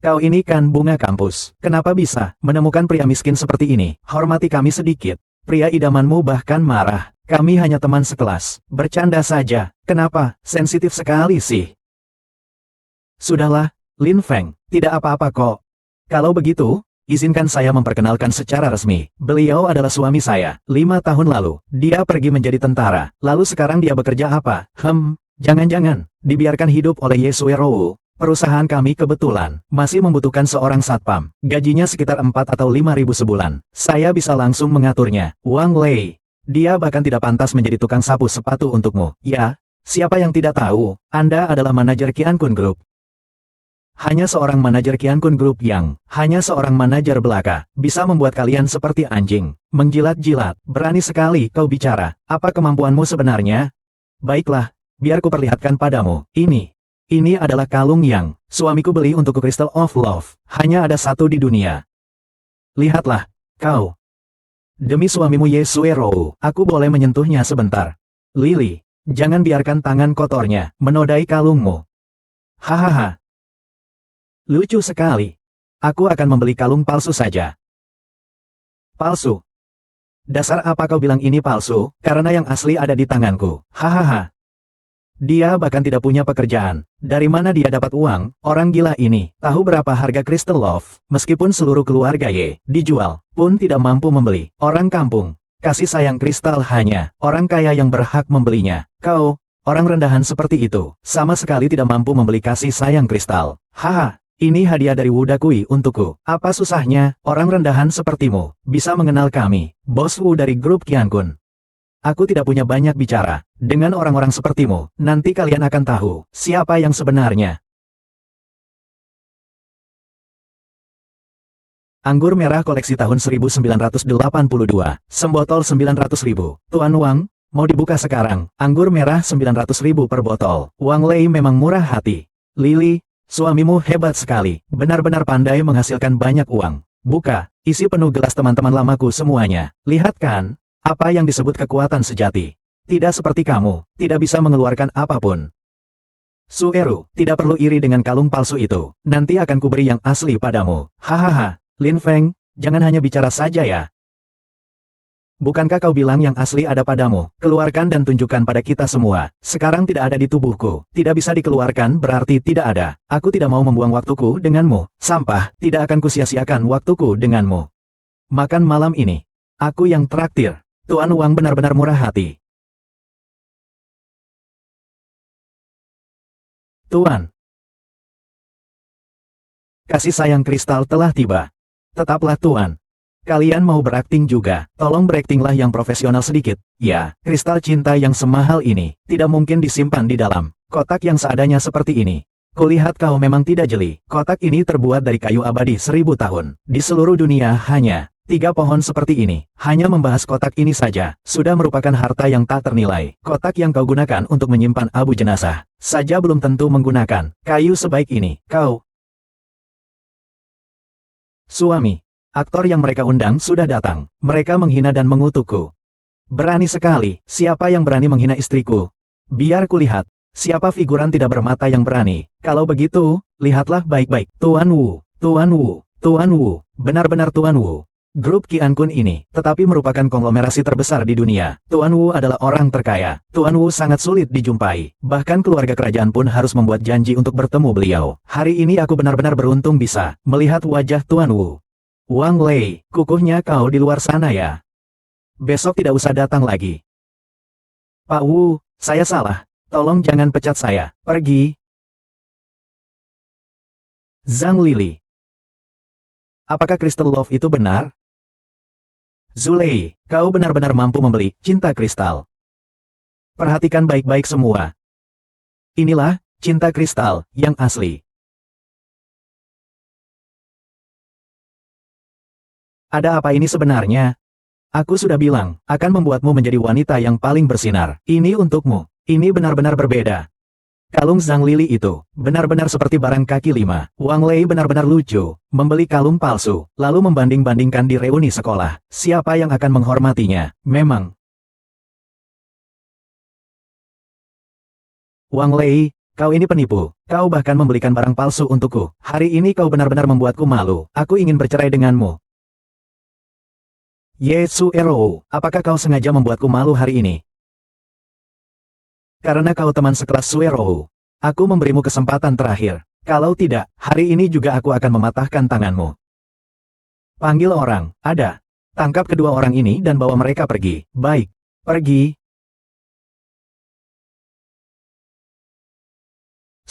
Kau ini kan bunga kampus. Kenapa bisa menemukan pria miskin seperti ini? Hormati kami sedikit. Pria idamanmu bahkan marah. Kami hanya teman sekelas. Bercanda saja. Kenapa? Sensitif sekali sih. Sudahlah, Lin Feng. Tidak apa-apa kok. Kalau begitu, izinkan saya memperkenalkan secara resmi. Beliau adalah suami saya. 5 tahun lalu, dia pergi menjadi tentara. Lalu sekarang dia bekerja apa? Jangan-jangan, dibiarkan hidup oleh Yesuero. Perusahaan kami kebetulan masih membutuhkan seorang satpam. Gajinya sekitar 4 atau 5 ribu sebulan. Saya bisa langsung mengaturnya. Wang Lei. Dia bahkan tidak pantas menjadi tukang sapu sepatu untukmu. Ya, siapa yang tidak tahu, Anda adalah manajer Qiankun Group. Hanya seorang manajer Qiankun Group hanya seorang manajer belaka, bisa membuat kalian seperti anjing, menjilat-jilat. Berani sekali kau bicara, apa kemampuanmu sebenarnya? Baiklah, biar ku perlihatkan padamu. Ini adalah kalung yang suamiku beli untukku, Crystal of Love. Hanya ada satu di dunia. Lihatlah, kau. Demi suamimu Yesuero, aku boleh menyentuhnya sebentar. Lily, jangan biarkan tangan kotornya menodai kalungmu. Hahaha. Lucu sekali. Aku akan membeli kalung palsu saja. Palsu? Dasar apa kau bilang ini palsu, karena yang asli ada di tanganku. Hahaha. Dia bahkan tidak punya pekerjaan. Dari mana dia dapat uang? Orang gila ini. Tahu berapa harga Crystal Love? Meskipun seluruh keluarga dijual, pun tidak mampu membeli. Orang kampung. Kasih sayang kristal hanya orang kaya yang berhak membelinya. Kau, orang rendahan seperti itu, sama sekali tidak mampu membeli kasih sayang kristal. Haha. Ini hadiah dari Wu Dakui untukku. Apa susahnya, orang rendahan sepertimu, bisa mengenal kami, Bos Wu dari grup Qiankun. Aku tidak punya banyak bicara. Dengan orang-orang sepertimu, nanti kalian akan tahu, siapa yang sebenarnya. Anggur merah koleksi tahun 1982, sembotol 900.000. Tuan Wang, mau dibuka sekarang. Anggur merah 900.000 per botol. Wang Lei memang murah hati. Lily, suamimu hebat sekali, benar-benar pandai menghasilkan banyak uang. Buka, isi penuh gelas teman-teman lamaku semuanya. Lihat kan, apa yang disebut kekuatan sejati. Tidak seperti kamu, tidak bisa mengeluarkan apapun. Sueru, tidak perlu iri dengan kalung palsu itu, nanti akan kuberi yang asli padamu. Hahaha, Lin Feng, jangan hanya bicara saja ya. Bukankah kau bilang yang asli ada padamu? Keluarkan dan tunjukkan pada kita semua. Sekarang tidak ada di tubuhku. Tidak bisa dikeluarkan berarti tidak ada. Aku tidak mau membuang waktuku denganmu. Sampah, tidak akan kusia-siakan waktuku denganmu. Makan malam ini. Aku yang traktir. Tuan Wang benar-benar murah hati. Tuan. Kasih sayang kristal telah tiba. Tetaplah Tuan. Kalian mau berakting juga, tolong beraktinglah yang profesional sedikit. Ya, kristal cinta yang semahal ini, tidak mungkin disimpan di dalam kotak yang seadanya seperti ini. Kulihat kau memang tidak jeli. Kotak ini terbuat dari kayu abadi 1000 tahun. Di seluruh dunia hanya 3 pohon seperti ini. Hanya membahas kotak ini saja, sudah merupakan harta yang tak ternilai. Kotak yang kau gunakan untuk menyimpan abu jenazah, saja belum tentu menggunakan kayu sebaik ini. Kau. Suami. Aktor yang mereka undang sudah datang. Mereka menghina dan mengutukku. Berani sekali, siapa yang berani menghina istriku? Biar kulihat, siapa figuran tidak bermata yang berani. Kalau begitu, lihatlah baik-baik. Tuan Wu, Tuan Wu, Tuan Wu, benar-benar Tuan Wu. Grup Qiankun ini, tetapi merupakan konglomerasi terbesar di dunia. Tuan Wu adalah orang terkaya. Tuan Wu sangat sulit dijumpai. Bahkan keluarga kerajaan pun harus membuat janji untuk bertemu beliau. Hari ini aku benar-benar beruntung bisa melihat wajah Tuan Wu. Wang Lei, kukuhnya kau di luar sana ya. Besok tidak usah datang lagi. Pak Wu, saya salah. Tolong jangan pecat saya. Pergi. Zhang Lili. Apakah Crystal Love itu benar? Zulei, kau benar-benar mampu membeli cinta kristal. Perhatikan baik-baik semua. Inilah cinta kristal yang asli. Ada apa ini sebenarnya? Aku sudah bilang, akan membuatmu menjadi wanita yang paling bersinar. Ini untukmu. Ini benar-benar berbeda. Kalung Zhang Lili itu, benar-benar seperti barang kaki 5. Wang Lei benar-benar lucu, membeli kalung palsu, lalu membanding-bandingkan di reuni sekolah. Siapa yang akan menghormatinya? Memang. Wang Lei, kau ini penipu. Kau bahkan membelikan barang palsu untukku. Hari ini kau benar-benar membuatku malu. Aku ingin bercerai denganmu. Yesuero, apakah kau sengaja membuatku malu hari ini? Karena kau teman sekelas Suero, aku memberimu kesempatan terakhir. Kalau tidak, hari ini juga aku akan mematahkan tanganmu. Panggil orang, ada. Tangkap kedua orang ini dan bawa mereka pergi. Baik, pergi.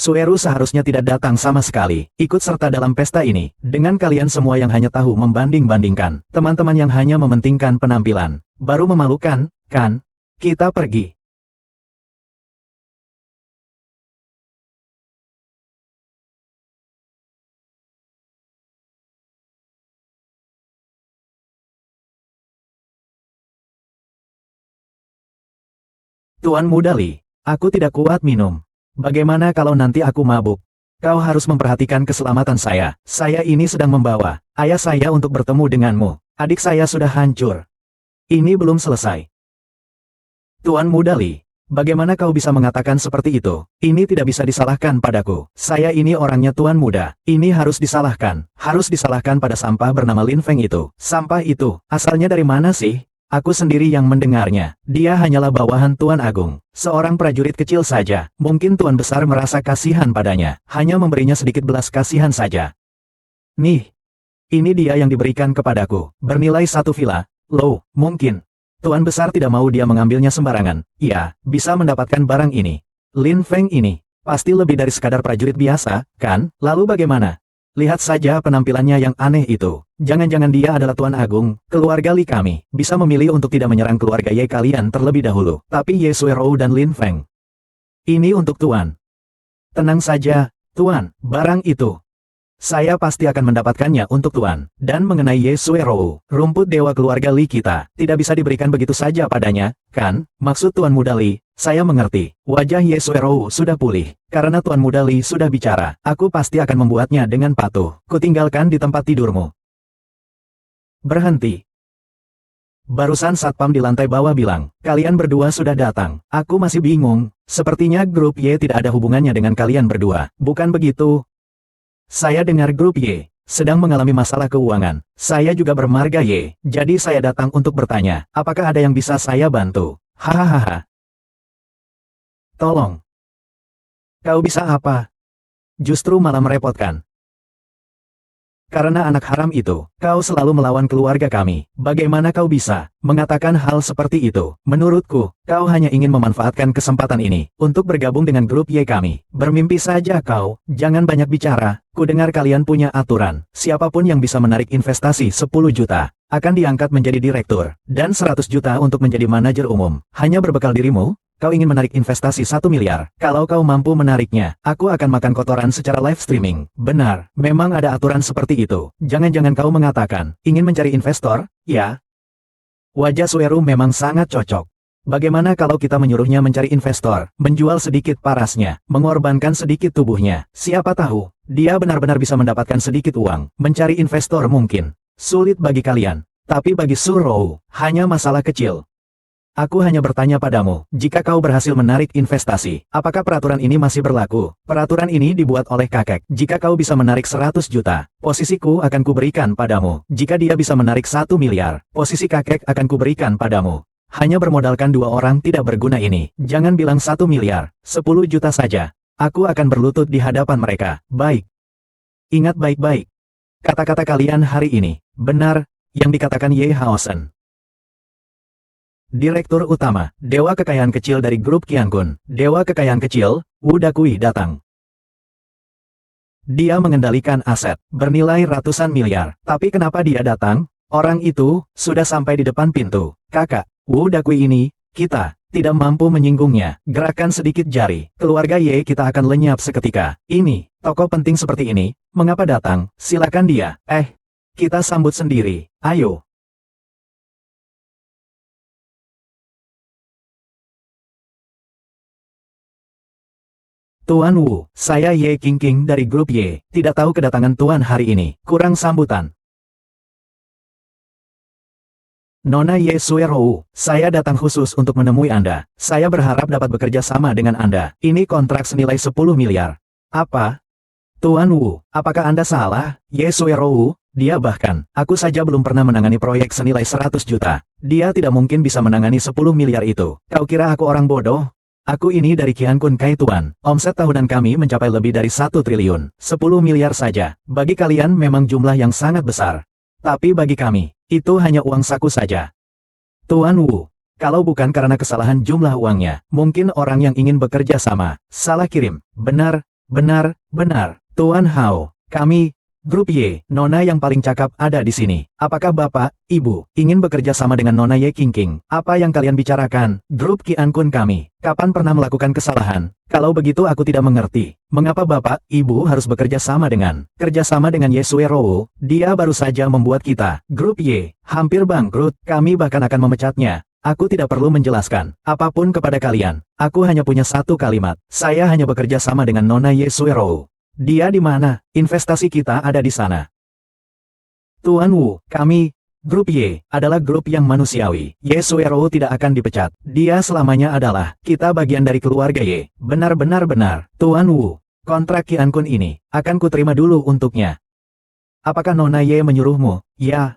Sueru seharusnya tidak datang sama sekali, ikut serta dalam pesta ini, dengan kalian semua yang hanya tahu membanding-bandingkan, teman-teman yang hanya mementingkan penampilan. Baru memalukan, kan? Kita pergi. Tuan Muda Li, aku tidak kuat minum. Bagaimana kalau nanti aku mabuk? Kau harus memperhatikan keselamatan saya. Saya ini sedang membawa ayah saya untuk bertemu denganmu. Adik saya sudah hancur. Ini belum selesai. Tuan Muda Li, bagaimana kau bisa mengatakan seperti itu? Ini tidak bisa disalahkan padaku. Saya ini orangnya Tuan Muda. Ini harus disalahkan. Harus disalahkan pada sampah bernama Lin Feng itu. Sampah itu, asalnya dari mana sih? Aku sendiri yang mendengarnya. Dia hanyalah bawahan Tuan Agung. Seorang prajurit kecil saja. Mungkin Tuan Besar merasa kasihan padanya. Hanya memberinya sedikit belas kasihan saja. Nih. Ini dia yang diberikan kepadaku. Bernilai 1 villa. Loh, mungkin. Tuan Besar tidak mau dia mengambilnya sembarangan. Iya, bisa mendapatkan barang ini. Lin Feng ini. Pasti lebih dari sekadar prajurit biasa, kan? Lalu bagaimana? Lihat saja penampilannya yang aneh itu. Jangan-jangan dia adalah Tuan Agung, keluarga Li kami. Bisa memilih untuk tidak menyerang keluarga Ye kalian terlebih dahulu. Tapi Ye Suerou dan Lin Feng. Ini untuk Tuan. Tenang saja, Tuan. Barang itu. Saya pasti akan mendapatkannya untuk Tuan. Dan mengenai Ye Suerou, rumput dewa keluarga Li kita, tidak bisa diberikan begitu saja padanya, kan? Maksud Tuan Muda Li, saya mengerti. Wajah Ye Suerou sudah pulih. Karena Tuan Muda Li sudah bicara, aku pasti akan membuatnya dengan patuh. Kutinggalkan di tempat tidurmu. Berhenti. Barusan satpam di lantai bawah bilang, kalian berdua sudah datang. Aku masih bingung. Sepertinya grup Y tidak ada hubungannya dengan kalian berdua. Bukan begitu? Saya dengar grup Y sedang mengalami masalah keuangan. Saya juga bermarga Y. Jadi saya datang untuk bertanya, apakah ada yang bisa saya bantu? Hahaha. Tolong. Kau bisa apa? Justru malah merepotkan. Karena anak haram itu, kau selalu melawan keluarga kami. Bagaimana kau bisa mengatakan hal seperti itu? Menurutku, kau hanya ingin memanfaatkan kesempatan ini untuk bergabung dengan grup Y kami. Bermimpi saja kau, jangan banyak bicara. Kudengar kalian punya aturan. Siapapun yang bisa menarik investasi 10 juta, akan diangkat menjadi direktur, dan 100 juta untuk menjadi manajer umum. Hanya berbekal dirimu? Kau ingin menarik investasi 1 miliar. Kalau kau mampu menariknya, aku akan makan kotoran secara live streaming. Benar, memang ada aturan seperti itu. Jangan-jangan kau mengatakan, ingin mencari investor? Ya. Wajah Sueru memang sangat cocok. Bagaimana kalau kita menyuruhnya mencari investor, menjual sedikit parasnya, mengorbankan sedikit tubuhnya? Siapa tahu, dia benar-benar bisa mendapatkan sedikit uang. Mencari investor mungkin sulit bagi kalian. Tapi bagi Suerou, hanya masalah kecil. Aku hanya bertanya padamu, jika kau berhasil menarik investasi, apakah peraturan ini masih berlaku? Peraturan ini dibuat oleh kakek. Jika kau bisa menarik 100 juta, posisiku akan kuberikan padamu. Jika dia bisa menarik 1 miliar, posisi kakek akan kuberikan padamu. Hanya bermodalkan 2 orang tidak berguna ini. Jangan bilang 1 miliar, 10 juta saja. Aku akan berlutut di hadapan mereka. Baik. Ingat baik-baik. Kata-kata kalian hari ini, benar, yang dikatakan Ye Haosen. Direktur Utama, Dewa Kekayaan Kecil dari grup Qiankun. Dewa Kekayaan Kecil, Wu Dakui datang. Dia mengendalikan aset, bernilai ratusan miliar. Tapi kenapa dia datang? Orang itu, sudah sampai di depan pintu. Kakak, Wu Dakui ini, kita tidak mampu menyinggungnya. Gerakan sedikit jari, keluarga Ye kita akan lenyap seketika. Ini, tokoh penting seperti ini, mengapa datang? Silakan dia. Kita sambut sendiri. Ayo. Tuan Wu, saya Ye Qingqing dari grup Y. Tidak tahu kedatangan Tuan hari ini. Kurang sambutan. Nona Ye Suerou, saya datang khusus untuk menemui Anda. Saya berharap dapat bekerja sama dengan Anda. Ini kontrak senilai 10 miliar. Apa? Tuan Wu, apakah Anda salah? Ye Suerou, dia bahkan, aku saja belum pernah menangani proyek senilai 100 juta. Dia tidak mungkin bisa menangani 10 miliar itu. Kau kira aku orang bodoh? Aku ini dari Qiankun Kai Tuan. Omset tahunan kami mencapai lebih dari 1 triliun. 10 miliar saja. Bagi kalian memang jumlah yang sangat besar. Tapi bagi kami, itu hanya uang saku saja. Tuan Wu, kalau bukan karena kesalahan jumlah uangnya, mungkin orang yang ingin bekerja sama, salah kirim. Benar, Benar, benar, Tuan Hao. Kami, Grup Y, Nona yang paling cakap ada di sini. Apakah Bapak, Ibu, ingin bekerja sama dengan Nona Ye King? Apa yang kalian bicarakan? Grup Qian Kun kami. Kapan pernah melakukan kesalahan? Kalau begitu aku tidak mengerti. Mengapa Bapak, Ibu harus bekerja sama dengan Ye Suerou? Dia baru saja membuat kita, Grup Y, hampir bangkrut. Kami bahkan akan memecatnya. Aku tidak perlu menjelaskan apapun kepada kalian. Aku hanya punya satu kalimat. Saya hanya bekerja sama dengan Nona Ye Suerou. Dia di mana? Investasi kita ada di sana. Tuan Wu, kami, Grup Y, adalah grup yang manusiawi. Ye Suerou tidak akan dipecat. Dia selamanya adalah, kita bagian dari keluarga Ye. Benar-benar benar. Tuan Wu, kontrak Qian Kun ini, akan kuterima dulu untuknya. Apakah Nona Ye menyuruhmu? Ya.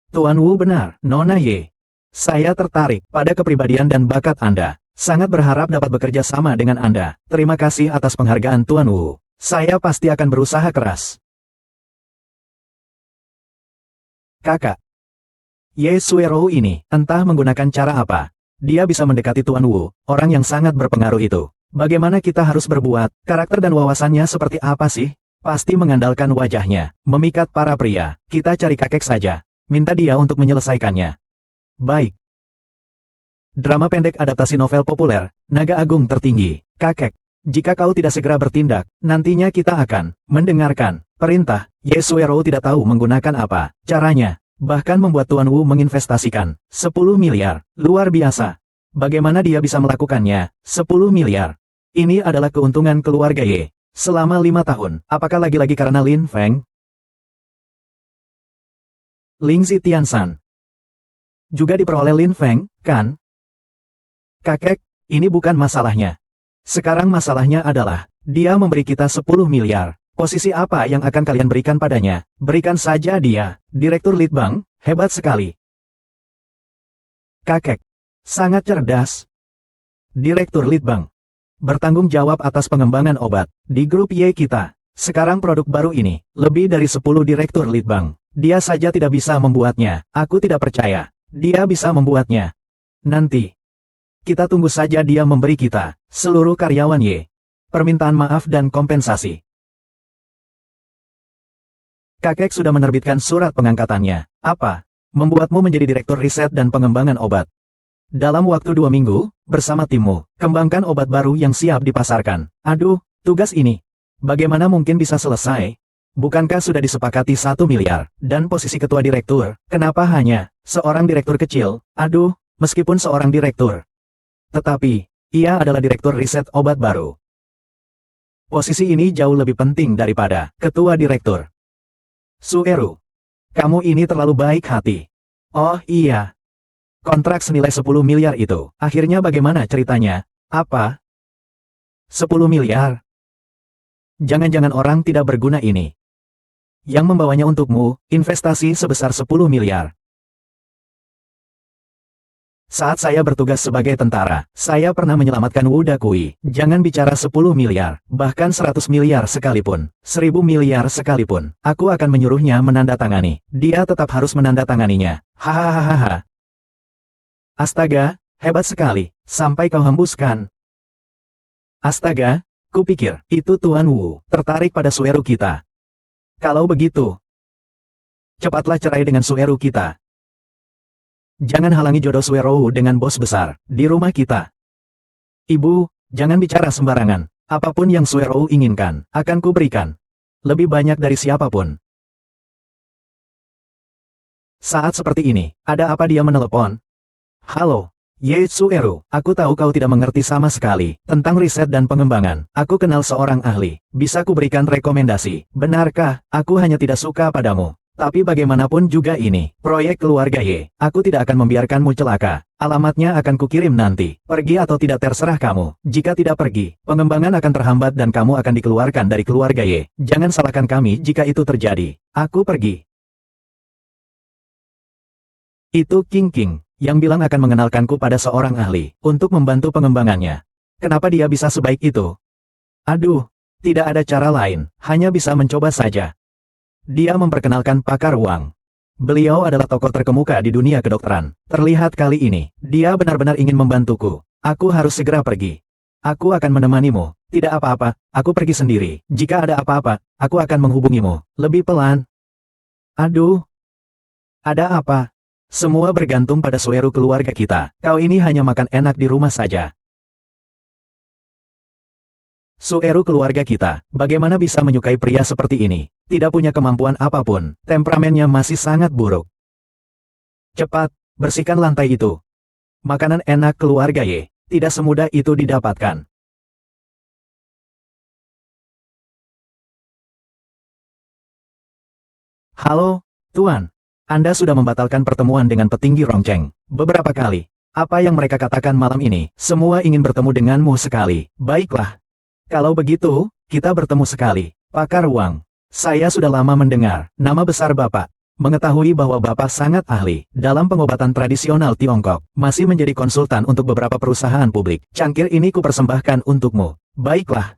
Tuan Wu benar, Nona Ye. Saya tertarik pada kepribadian dan bakat Anda. Sangat berharap dapat bekerja sama dengan Anda. Terima kasih atas penghargaan Tuan Wu. Saya pasti akan berusaha keras. Kakak. Ye Suerou ini, entah menggunakan cara apa. Dia bisa mendekati Tuan Wu, orang yang sangat berpengaruh itu. Bagaimana kita harus berbuat? Karakter dan wawasannya seperti apa sih? Pasti mengandalkan wajahnya. Memikat para pria. Kita cari kakek saja. Minta dia untuk menyelesaikannya. Baik. Drama pendek adaptasi novel populer, Naga Agung Tertinggi. Kakek. Jika kau tidak segera bertindak, nantinya kita akan mendengarkan perintah. Ye Suerou tidak tahu menggunakan apa caranya, bahkan membuat Tuan Wu menginvestasikan 10 miliar. Luar biasa. Bagaimana dia bisa melakukannya? 10 miliar. Ini adalah keuntungan keluarga Ye. Selama 5 tahun, apakah lagi-lagi karena Lin Feng? Ling Zitiansan. Juga diperoleh Lin Feng, kan? Kakek, ini bukan masalahnya. Sekarang masalahnya adalah, dia memberi kita 10 miliar. Posisi apa yang akan kalian berikan padanya? Berikan saja dia. Direktur Litbang, hebat sekali. Kakek. Sangat cerdas. Direktur Litbang. Bertanggung jawab atas pengembangan obat. Di grup Y kita. Sekarang produk baru ini, lebih dari 10 direktur Litbang. Dia saja tidak bisa membuatnya. Aku tidak percaya. Dia bisa membuatnya. Nanti. Kita tunggu saja dia memberi kita, seluruh karyawan Y. Permintaan maaf dan kompensasi. Kakek sudah menerbitkan surat pengangkatannya. Apa? Membuatmu menjadi direktur riset dan pengembangan obat. Dalam waktu 2 minggu, bersama timmu, kembangkan obat baru yang siap dipasarkan. Aduh, tugas ini. Bagaimana mungkin bisa selesai? Bukankah sudah disepakati 1 miliar, dan posisi ketua direktur? Kenapa hanya seorang direktur kecil? Aduh, meskipun seorang direktur. Tetapi, ia adalah direktur riset obat baru. Posisi ini jauh lebih penting daripada ketua direktur. Sueru, kamu ini terlalu baik hati. Oh iya. Kontrak senilai 10 miliar itu, akhirnya bagaimana ceritanya? Apa? 10 miliar? Jangan-jangan orang tidak berguna ini yang membawanya untukmu, investasi sebesar 10 miliar. Saat saya bertugas sebagai tentara, saya pernah menyelamatkan Wu Dakui. Jangan bicara 10 miliar, bahkan 100 miliar sekalipun, 1000 miliar sekalipun. Aku akan menyuruhnya menandatangani. Dia tetap harus menandatanganinya. Hahaha. Astaga, hebat sekali. Sampai kau hembuskan. Astaga, kupikir, itu Tuan Wu, tertarik pada Sueru kita. Kalau begitu, cepatlah cerai dengan Sueru kita. Jangan halangi jodoh Suerou dengan bos besar di rumah kita. Ibu, jangan bicara sembarangan. Apapun yang Suerou inginkan, akan kuberikan. Lebih banyak dari siapapun. Saat seperti ini, ada apa dia menelepon? Halo, Ye Sueru, aku tahu kau tidak mengerti sama sekali tentang riset dan pengembangan. Aku kenal seorang ahli. Bisa kuberikan rekomendasi. Benarkah, aku hanya tidak suka padamu. Tapi bagaimanapun juga ini, proyek keluarga Y. Aku tidak akan membiarkanmu celaka. Alamatnya akan kukirim nanti. Pergi atau tidak terserah kamu. Jika tidak pergi, pengembangan akan terhambat dan kamu akan dikeluarkan dari keluarga Y. Jangan salahkan kami jika itu terjadi. Aku pergi. Itu King, yang bilang akan mengenalkanku pada seorang ahli, untuk membantu pengembangannya. Kenapa dia bisa sebaik itu? Aduh, tidak ada cara lain, hanya bisa mencoba saja. Dia memperkenalkan pakar Wang. Beliau adalah tokoh terkemuka di dunia kedokteran. Terlihat kali ini, dia benar-benar ingin membantuku. Aku harus segera pergi. Aku akan menemanimu. Tidak apa-apa, aku pergi sendiri. Jika ada apa-apa, aku akan menghubungimu. Lebih pelan. Aduh, ada apa? Semua bergantung pada Sueru keluarga kita. Kau ini hanya makan enak di rumah saja. Sueru keluarga kita, bagaimana bisa menyukai pria seperti ini? Tidak punya kemampuan apapun, temperamennya masih sangat buruk. Cepat, bersihkan lantai itu. Makanan enak keluarga Ye, tidak semudah itu didapatkan. Halo, Tuan. Anda sudah membatalkan pertemuan dengan petinggi Rongcheng beberapa kali. Apa yang mereka katakan malam ini, semua ingin bertemu denganmu sekali. Baiklah. Kalau begitu, kita bertemu sekali. Pakar Wang. Saya sudah lama mendengar nama besar Bapak. Mengetahui bahwa Bapak sangat ahli dalam pengobatan tradisional Tiongkok. Masih menjadi konsultan untuk beberapa perusahaan publik. Cangkir ini kupersembahkan untukmu. Baiklah.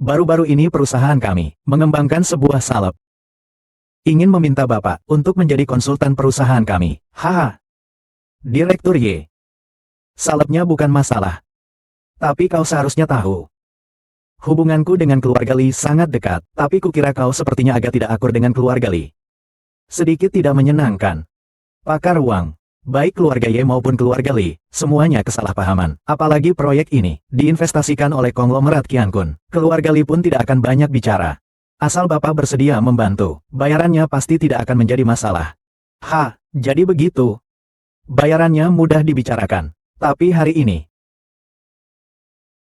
Baru-baru ini perusahaan kami mengembangkan sebuah salep. Ingin meminta Bapak untuk menjadi konsultan perusahaan kami. Haha. Direktur Y. Salepnya bukan masalah. Tapi kau seharusnya tahu. Hubunganku dengan keluarga Li sangat dekat, tapi kukira kau sepertinya agak tidak akur dengan keluarga Li. Sedikit tidak menyenangkan. Pakar Wang. Baik keluarga Ye maupun keluarga Li, semuanya kesalahpahaman. Apalagi proyek ini, diinvestasikan oleh konglomerat Qiankun. Keluarga Li pun tidak akan banyak bicara. Asal Bapak bersedia membantu, bayarannya pasti tidak akan menjadi masalah. Jadi begitu. Bayarannya mudah dibicarakan. Tapi hari ini,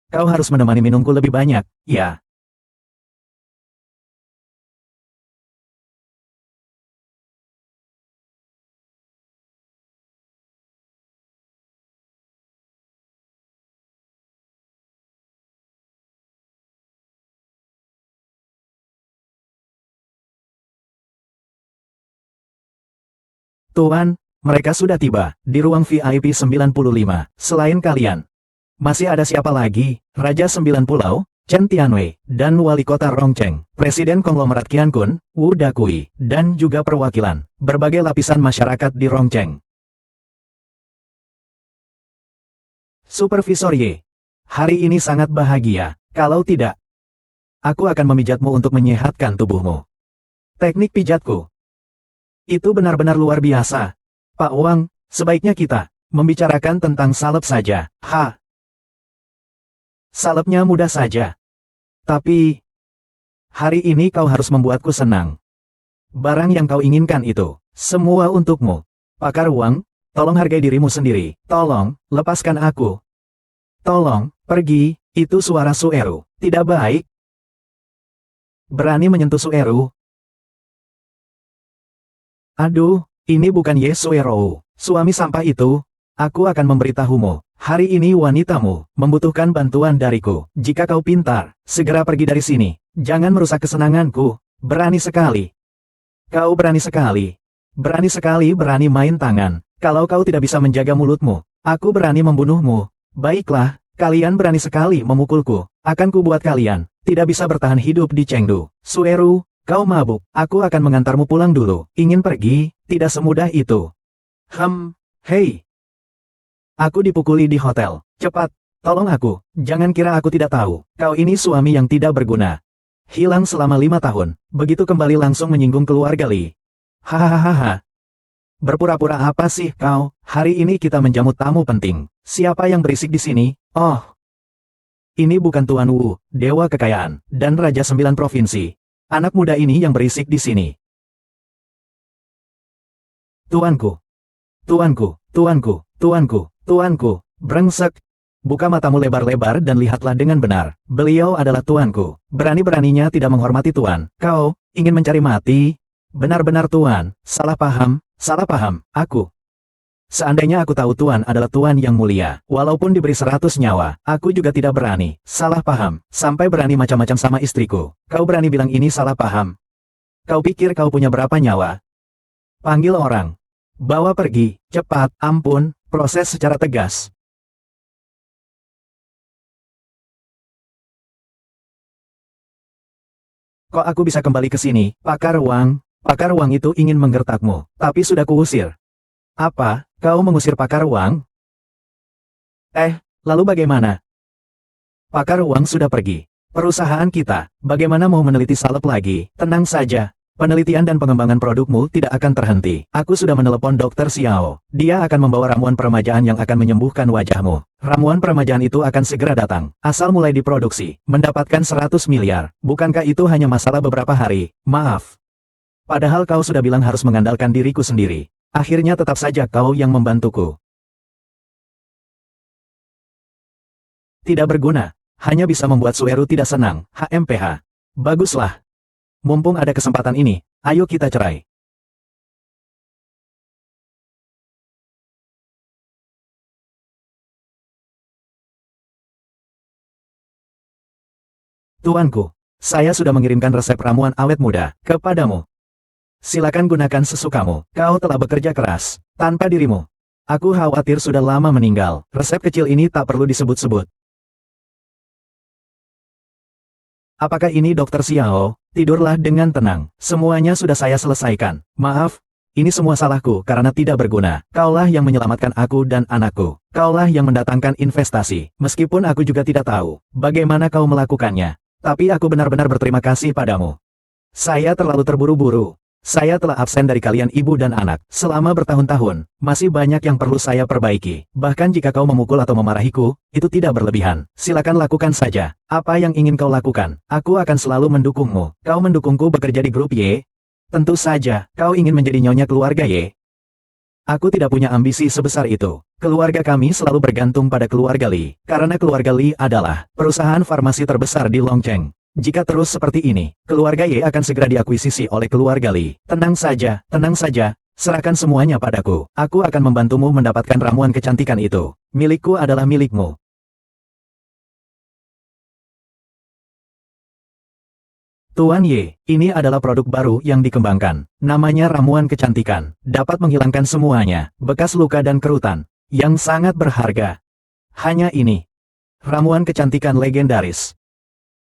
kau harus menemani minumku lebih banyak, ya. Tuan, mereka sudah tiba di ruang VIP 95. Selain kalian, masih ada siapa lagi? Raja Sembilan Pulau, Chen Tianwei, dan Wali Kota Rongcheng, Presiden Konglomerat Qiankun, Wu Dakui, dan juga perwakilan berbagai lapisan masyarakat di Rongcheng. Supervisor Ye, hari ini sangat bahagia. Kalau tidak, aku akan memijatmu untuk menyehatkan tubuhmu. Teknik pijatku itu benar-benar luar biasa. Pak Wang, sebaiknya kita membicarakan tentang salep saja. Salepnya mudah saja. Tapi, hari ini kau harus membuatku senang. Barang yang kau inginkan itu, semua untukmu. Pakar Wang, tolong hargai dirimu sendiri. Tolong, lepaskan aku. Tolong, pergi, itu suara Sueru. Tidak baik. Berani menyentuh Sueru. Aduh, ini bukan Ye Suero, suami sampah itu. Aku akan memberitahumu. Hari ini wanitamu membutuhkan bantuan dariku. Jika kau pintar, segera pergi dari sini. Jangan merusak kesenanganku. Berani sekali. Kau berani sekali. Berani sekali berani main tangan. Kalau kau tidak bisa menjaga mulutmu, aku berani membunuhmu. Baiklah, kalian berani sekali memukulku. Akan kubuat kalian tidak bisa bertahan hidup di Chengdu. Sueru, kau mabuk. Aku akan mengantarmu pulang dulu. Ingin pergi? Tidak semudah itu. Hei. Aku dipukuli di hotel. Cepat, tolong aku. Jangan kira aku tidak tahu. Kau ini suami yang tidak berguna. Hilang selama 5 tahun. Begitu kembali langsung menyinggung keluarga Li. Hahaha. Berpura-pura apa sih kau? Hari ini kita menjamu tamu penting. Siapa yang berisik di sini? Oh. Ini bukan Tuan Wu, Dewa Kekayaan, dan Raja 9 Provinsi. Anak muda ini yang berisik di sini. Tuanku. Tuanku, tuanku, tuanku. Tuanku, brengsek. Buka matamu lebar-lebar dan lihatlah dengan benar. Beliau adalah tuanku. Berani-beraninya tidak menghormati tuan. Kau, ingin mencari mati? Benar-benar tuan, salah paham, aku. Seandainya aku tahu tuan adalah tuan yang mulia, walaupun diberi 100 nyawa, aku juga tidak berani. Salah paham, sampai berani macam-macam sama istriku. Kau berani bilang ini salah paham? Kau pikir kau punya berapa nyawa? Panggil orang. Bawa pergi, cepat, ampun. Proses secara tegas. Kok aku bisa kembali ke sini, Pakar Wang? Pakar uang itu ingin menggertakmu, tapi sudah kuusir. Apa, kau mengusir pakar uang? Lalu bagaimana? Pakar uang sudah pergi. Perusahaan kita, bagaimana mau meneliti salep lagi? Tenang saja. Penelitian dan pengembangan produkmu tidak akan terhenti. Aku sudah menelepon Dr. Xiao. Dia akan membawa ramuan peremajaan yang akan menyembuhkan wajahmu. Ramuan peremajaan itu akan segera datang. Asal mulai diproduksi, mendapatkan 100 miliar. Bukankah itu hanya masalah beberapa hari? Maaf. Padahal kau sudah bilang harus mengandalkan diriku sendiri. Akhirnya tetap saja kau yang membantuku. Tidak berguna. Hanya bisa membuat Sueru tidak senang. HMPH. Baguslah. Mumpung ada kesempatan ini, ayo kita cerai. Tuanku, saya sudah mengirimkan resep ramuan awet muda kepadamu. Silakan gunakan sesukamu. Kau telah bekerja keras. Tanpa dirimu, aku khawatir sudah lama meninggal. Resep kecil ini tak perlu disebut-sebut. Apakah ini Dr. Xiao? Tidurlah dengan tenang. Semuanya sudah saya selesaikan. Maaf, ini semua salahku karena tidak berguna. Kaulah yang menyelamatkan aku dan anakku. Kaulah yang mendatangkan investasi. Meskipun aku juga tidak tahu bagaimana kau melakukannya. Tapi aku benar-benar berterima kasih padamu. Saya terlalu terburu-buru. Saya telah absen dari kalian ibu dan anak selama bertahun-tahun. Masih banyak yang perlu saya perbaiki. Bahkan jika kau memukul atau memarahiku, itu tidak berlebihan. Silakan lakukan saja. Apa yang ingin kau lakukan? Aku akan selalu mendukungmu. Kau mendukungku bekerja di grup Y? Tentu saja, kau ingin menjadi nyonya keluarga Y. Aku tidak punya ambisi sebesar itu. Keluarga kami selalu bergantung pada keluarga Li. Karena keluarga Li adalah perusahaan farmasi terbesar di Longcheng. Jika terus seperti ini, keluarga Y akan segera diakuisisi oleh keluarga Li. Tenang saja, serahkan semuanya padaku. Aku akan membantumu mendapatkan ramuan kecantikan itu. Milikku adalah milikmu. Tuan Y, ini adalah produk baru yang dikembangkan. Namanya ramuan kecantikan. Dapat menghilangkan semuanya, bekas luka dan kerutan. Yang sangat berharga. Hanya ini. Ramuan kecantikan legendaris.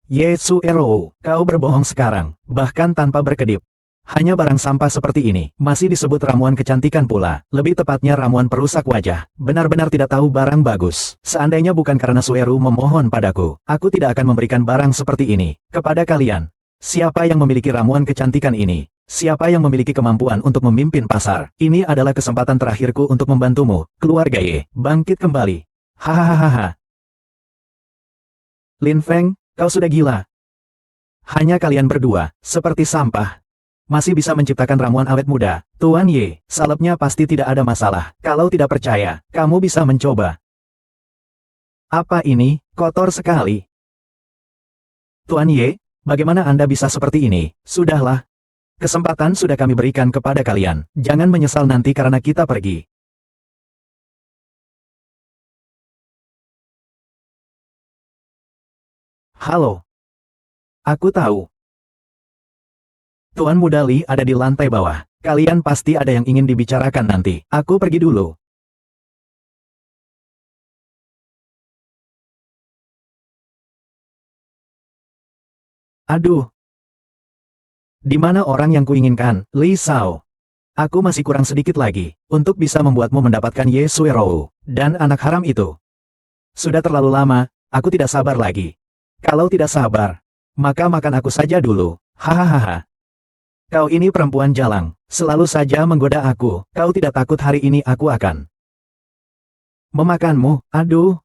Sueru, kau berbohong sekarang, bahkan tanpa berkedip. Hanya barang sampah seperti ini, masih disebut ramuan kecantikan pula. Lebih tepatnya ramuan perusak wajah. Benar-benar tidak tahu barang bagus. Seandainya bukan karena Sueru memohon padaku, aku tidak akan memberikan barang seperti ini kepada kalian. Siapa yang memiliki ramuan kecantikan ini? Siapa yang memiliki kemampuan untuk memimpin pasar? Ini adalah kesempatan terakhirku untuk membantumu, keluarga Y. Bangkit kembali. Hahaha. Lin Feng, kau sudah gila. Hanya kalian berdua, seperti sampah. Masih bisa menciptakan ramuan awet muda. Tuan Y, salepnya pasti tidak ada masalah. Kalau tidak percaya, kamu bisa mencoba. Apa ini? Kotor sekali. Tuan Y, bagaimana Anda bisa seperti ini? Sudahlah. Kesempatan sudah kami berikan kepada kalian. Jangan menyesal nanti karena kita pergi. Halo. Aku tahu. Tuan Muda Li ada di lantai bawah. Kalian pasti ada yang ingin dibicarakan nanti. Aku pergi dulu. Aduh. Di mana orang yang kuinginkan, Li Sao? Aku masih kurang sedikit lagi, untuk bisa membuatmu mendapatkan Ye Suerou, dan anak haram itu. Sudah terlalu lama, aku tidak sabar lagi. Kalau tidak sabar, maka makan aku saja dulu. Hahaha. Kau ini perempuan jalang, selalu saja menggoda aku. Kau tidak takut hari ini aku akan memakanmu? Aduh.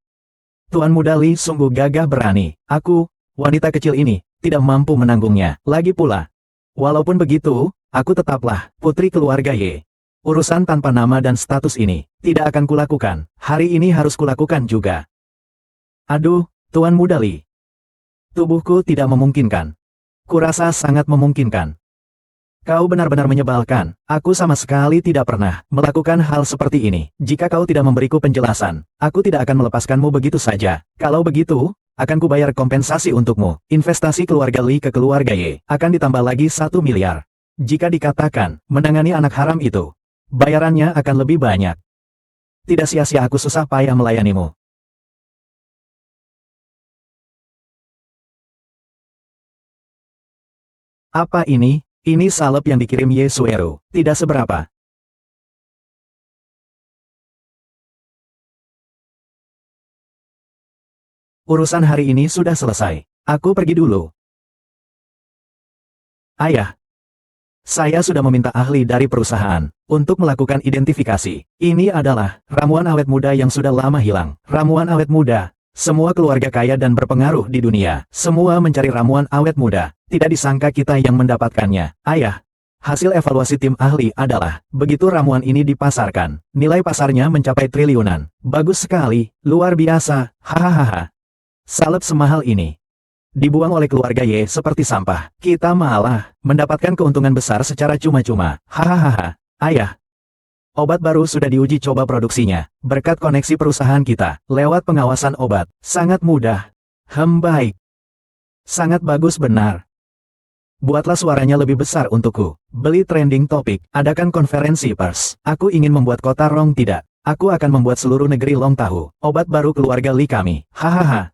Tuan Muda Li sungguh gagah berani. Aku, wanita kecil ini, tidak mampu menanggungnya. Lagi pula. Walaupun begitu, aku tetaplah putri keluarga Y. Urusan tanpa nama dan status ini, tidak akan kulakukan. Hari ini harus kulakukan juga. Aduh, Tuan Muda Li. Tubuhku tidak memungkinkan. Kurasa sangat memungkinkan. Kau benar-benar menyebalkan. Aku sama sekali tidak pernah melakukan hal seperti ini. Jika kau tidak memberiku penjelasan, aku tidak akan melepaskanmu begitu saja. Kalau begitu, akan kubayar kompensasi untukmu. Investasi keluarga Li ke keluarga Y akan ditambah lagi 1 miliar. Jika dikatakan, menangani anak haram itu, bayarannya akan lebih banyak. Tidak sia-sia aku susah payah melayanimu. Apa ini? Ini salep yang dikirim Ye Sueru, tidak seberapa. Urusan hari ini sudah selesai. Aku pergi dulu. Ayah, saya sudah meminta ahli dari perusahaan untuk melakukan identifikasi. Ini adalah ramuan awet muda yang sudah lama hilang. Ramuan awet muda. Semua keluarga kaya dan berpengaruh di dunia. Semua mencari ramuan awet muda. Tidak disangka kita yang mendapatkannya. Ayah, hasil evaluasi tim ahli adalah, begitu ramuan ini dipasarkan, nilai pasarnya mencapai triliunan. Bagus sekali, luar biasa, hahaha. Salep semahal ini dibuang oleh keluarga Ye seperti sampah. Kita malah mendapatkan keuntungan besar secara cuma-cuma. Hahaha. Ayah, obat baru sudah diuji coba produksinya. Berkat koneksi perusahaan kita, lewat pengawasan obat. Sangat mudah. Baik. Sangat bagus benar. Buatlah suaranya lebih besar untukku. Beli trending topik. Adakan konferensi pers. Aku ingin membuat kota Rong tidak. Aku akan membuat seluruh negeri Long tahu. Obat baru keluarga Li kami. Hahaha.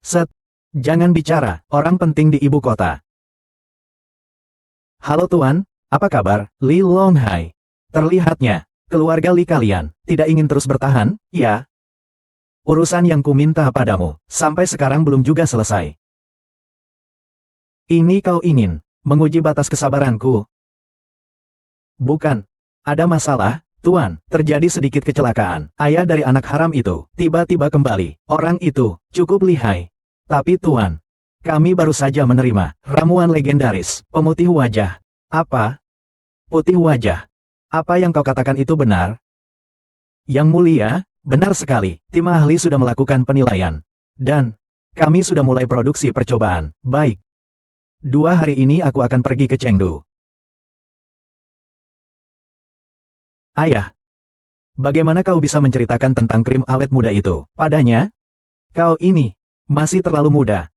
Set. Jangan bicara, orang penting di ibu kota. Halo Tuan, apa kabar, Li Longhai? Terlihatnya, keluarga Li kalian, tidak ingin terus bertahan, ya? Urusan yang ku minta padamu, sampai sekarang belum juga selesai. Ini kau ingin, menguji batas kesabaranku? Bukan. Ada masalah, Tuan, terjadi sedikit kecelakaan. Ayah dari anak haram itu, tiba-tiba kembali. Orang itu, cukup lihai. Tapi Tuan, kami baru saja menerima ramuan legendaris, pemutih wajah. Apa? Putih wajah. Apa yang kau katakan itu benar? Yang mulia, benar sekali. Tim ahli sudah melakukan penilaian. Dan, kami sudah mulai produksi percobaan. Baik. 2 hari ini aku akan pergi ke Chengdu. Ayah, bagaimana kau bisa menceritakan tentang krim awet muda itu padanya? Kau ini masih terlalu muda.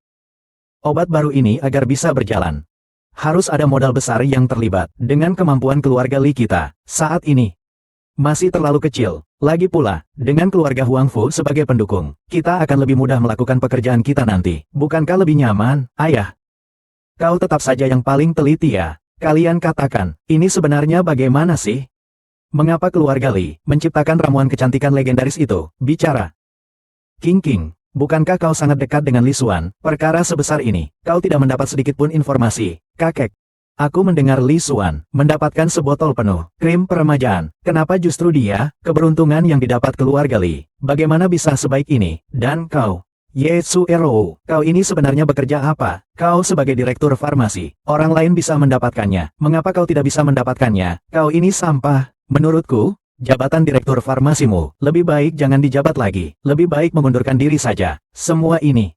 Obat baru ini agar bisa berjalan, harus ada modal besar yang terlibat. Dengan kemampuan keluarga Li kita, saat ini, masih terlalu kecil. Lagi pula, dengan keluarga Huang Fu sebagai pendukung, kita akan lebih mudah melakukan pekerjaan kita nanti. Bukankah lebih nyaman, Ayah? Kau tetap saja yang paling teliti ya. Kalian katakan, ini sebenarnya bagaimana sih? Mengapa keluarga Li menciptakan ramuan kecantikan legendaris itu? Bicara. King. Bukankah kau sangat dekat dengan Li Xuan? Perkara sebesar ini, kau tidak mendapat sedikit pun informasi. Kakek, aku mendengar Li Xuan mendapatkan sebotol penuh krim peremajaan. Kenapa justru dia? Keberuntungan yang didapat keluarga Li. Bagaimana bisa sebaik ini? Dan kau, Ye Suero, kau ini sebenarnya bekerja apa? Kau sebagai direktur farmasi, orang lain bisa mendapatkannya. Mengapa kau tidak bisa mendapatkannya? Kau ini sampah. Menurutku, jabatan direktur farmasimu, lebih baik jangan dijabat lagi. Lebih baik mengundurkan diri saja. Semua ini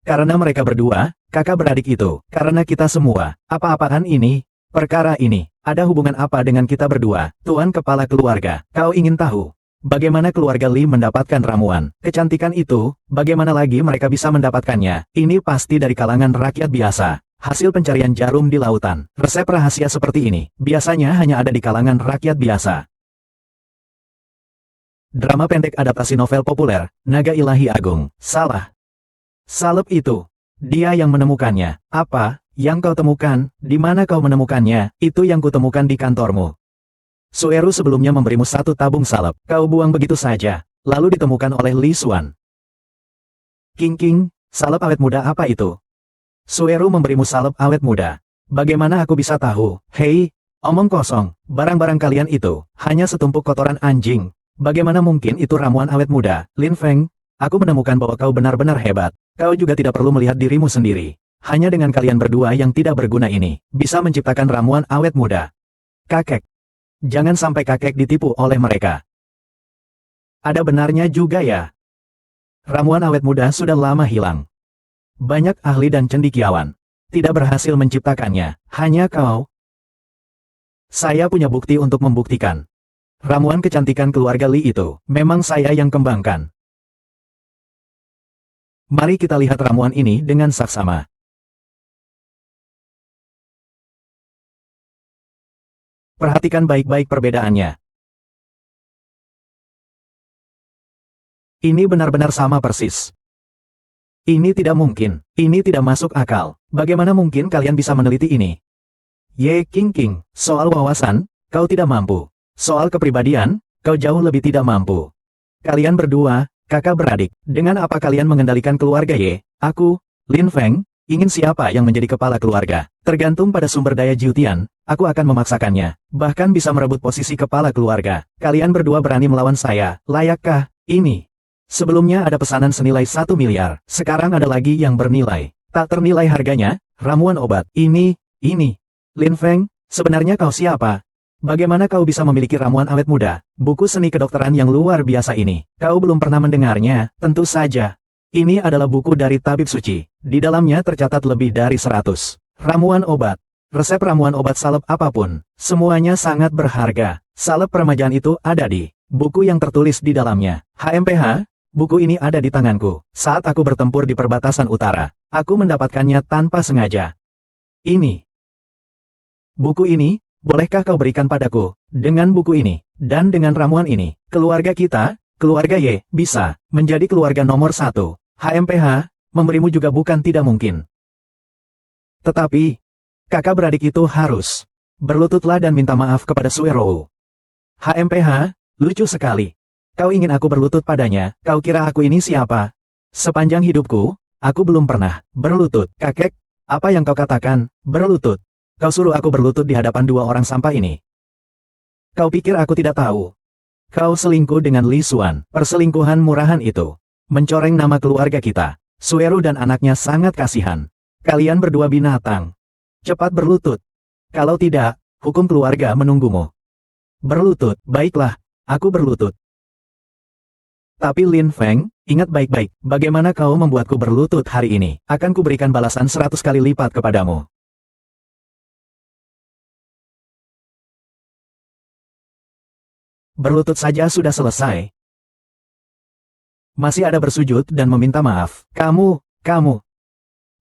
karena mereka berdua, kakak beradik itu. Karena kita semua. Apa-apaan ini? Perkara ini, ada hubungan apa dengan kita berdua? Tuan kepala keluarga, kau ingin tahu bagaimana keluarga Li mendapatkan ramuan kecantikan itu? Bagaimana lagi mereka bisa mendapatkannya? Ini pasti dari kalangan rakyat biasa. Hasil pencarian jarum di lautan. Resep rahasia seperti ini, biasanya hanya ada di kalangan rakyat biasa. Drama pendek adaptasi novel populer, Naga Ilahi Agung. Salah. Salep itu. Dia yang menemukannya. Apa yang kau temukan? Di mana kau menemukannya? Itu yang kutemukan di kantormu. Sueru sebelumnya memberimu 1 tabung salep. Kau buang begitu saja. Lalu ditemukan oleh Li Xuan. King, salep awet muda apa itu? Sueru memberimu salep awet muda. Bagaimana aku bisa tahu? Hei, omong kosong. Barang-barang kalian itu hanya setumpuk kotoran anjing. Bagaimana mungkin itu ramuan awet muda? Lin Feng, aku menemukan bahwa kau benar-benar hebat. Kau juga tidak perlu melihat dirimu sendiri. Hanya dengan kalian berdua yang tidak berguna ini, bisa menciptakan ramuan awet muda. Kakek, jangan sampai kakek ditipu oleh mereka. Ada benarnya juga ya. Ramuan awet muda sudah lama hilang. Banyak ahli dan cendekiawan tidak berhasil menciptakannya, hanya kau. Saya punya bukti untuk membuktikan. Ramuan kecantikan keluarga Li itu, memang saya yang kembangkan. Mari kita lihat ramuan ini dengan saksama. Perhatikan baik-baik perbedaannya. Ini benar-benar sama persis. Ini tidak mungkin. Ini tidak masuk akal. Bagaimana mungkin kalian bisa meneliti ini? Ye King, soal wawasan, kau tidak mampu. Soal kepribadian, kau jauh lebih tidak mampu. Kalian berdua, kakak beradik, dengan apa kalian mengendalikan keluarga Ye? Aku, Lin Feng, ingin siapa yang menjadi kepala keluarga. Tergantung pada sumber daya Jiutian, aku akan memaksakannya. Bahkan bisa merebut posisi kepala keluarga. Kalian berdua berani melawan saya, layakkah? Ini. Sebelumnya ada pesanan senilai 1 miliar, sekarang ada lagi yang bernilai. Tak ternilai harganya, ramuan obat. Ini. Lin Feng, sebenarnya kau siapa? Bagaimana kau bisa memiliki ramuan awet muda? Buku seni kedokteran yang luar biasa ini. Kau belum pernah mendengarnya, tentu saja. Ini adalah buku dari tabib suci. Di dalamnya tercatat lebih dari 100 ramuan obat. Resep ramuan obat salep apapun, semuanya sangat berharga. Salep peremajaan itu ada di buku yang tertulis di dalamnya. HMPH, buku ini ada di tanganku. Saat aku bertempur di perbatasan utara, aku mendapatkannya tanpa sengaja. Ini. Buku ini, bolehkah kau berikan padaku? Dengan buku ini, dan dengan ramuan ini, keluarga kita, keluarga Y, bisa menjadi keluarga nomor 1. HMPH, memberimu juga bukan tidak mungkin. Tetapi, kakak beradik itu harus berlututlah dan minta maaf kepada Suerou. HMPH, lucu sekali. Kau ingin aku berlutut padanya, kau kira aku ini siapa? Sepanjang hidupku, aku belum pernah berlutut. Kakek, apa yang kau katakan, berlutut? Kau suruh aku berlutut di hadapan 2 orang sampah ini. Kau pikir aku tidak tahu? Kau selingkuh dengan Li Xuan. Perselingkuhan murahan itu mencoreng nama keluarga kita. Sueru dan anaknya sangat kasihan. Kalian berdua binatang. Cepat berlutut. Kalau tidak, hukum keluarga menunggumu. Berlutut, baiklah, aku berlutut. Tapi Lin Feng, ingat baik-baik, bagaimana kau membuatku berlutut hari ini? Akan kuberikan balasan 100 kali lipat kepadamu. Berlutut saja sudah selesai. Masih ada bersujud dan meminta maaf. Kamu,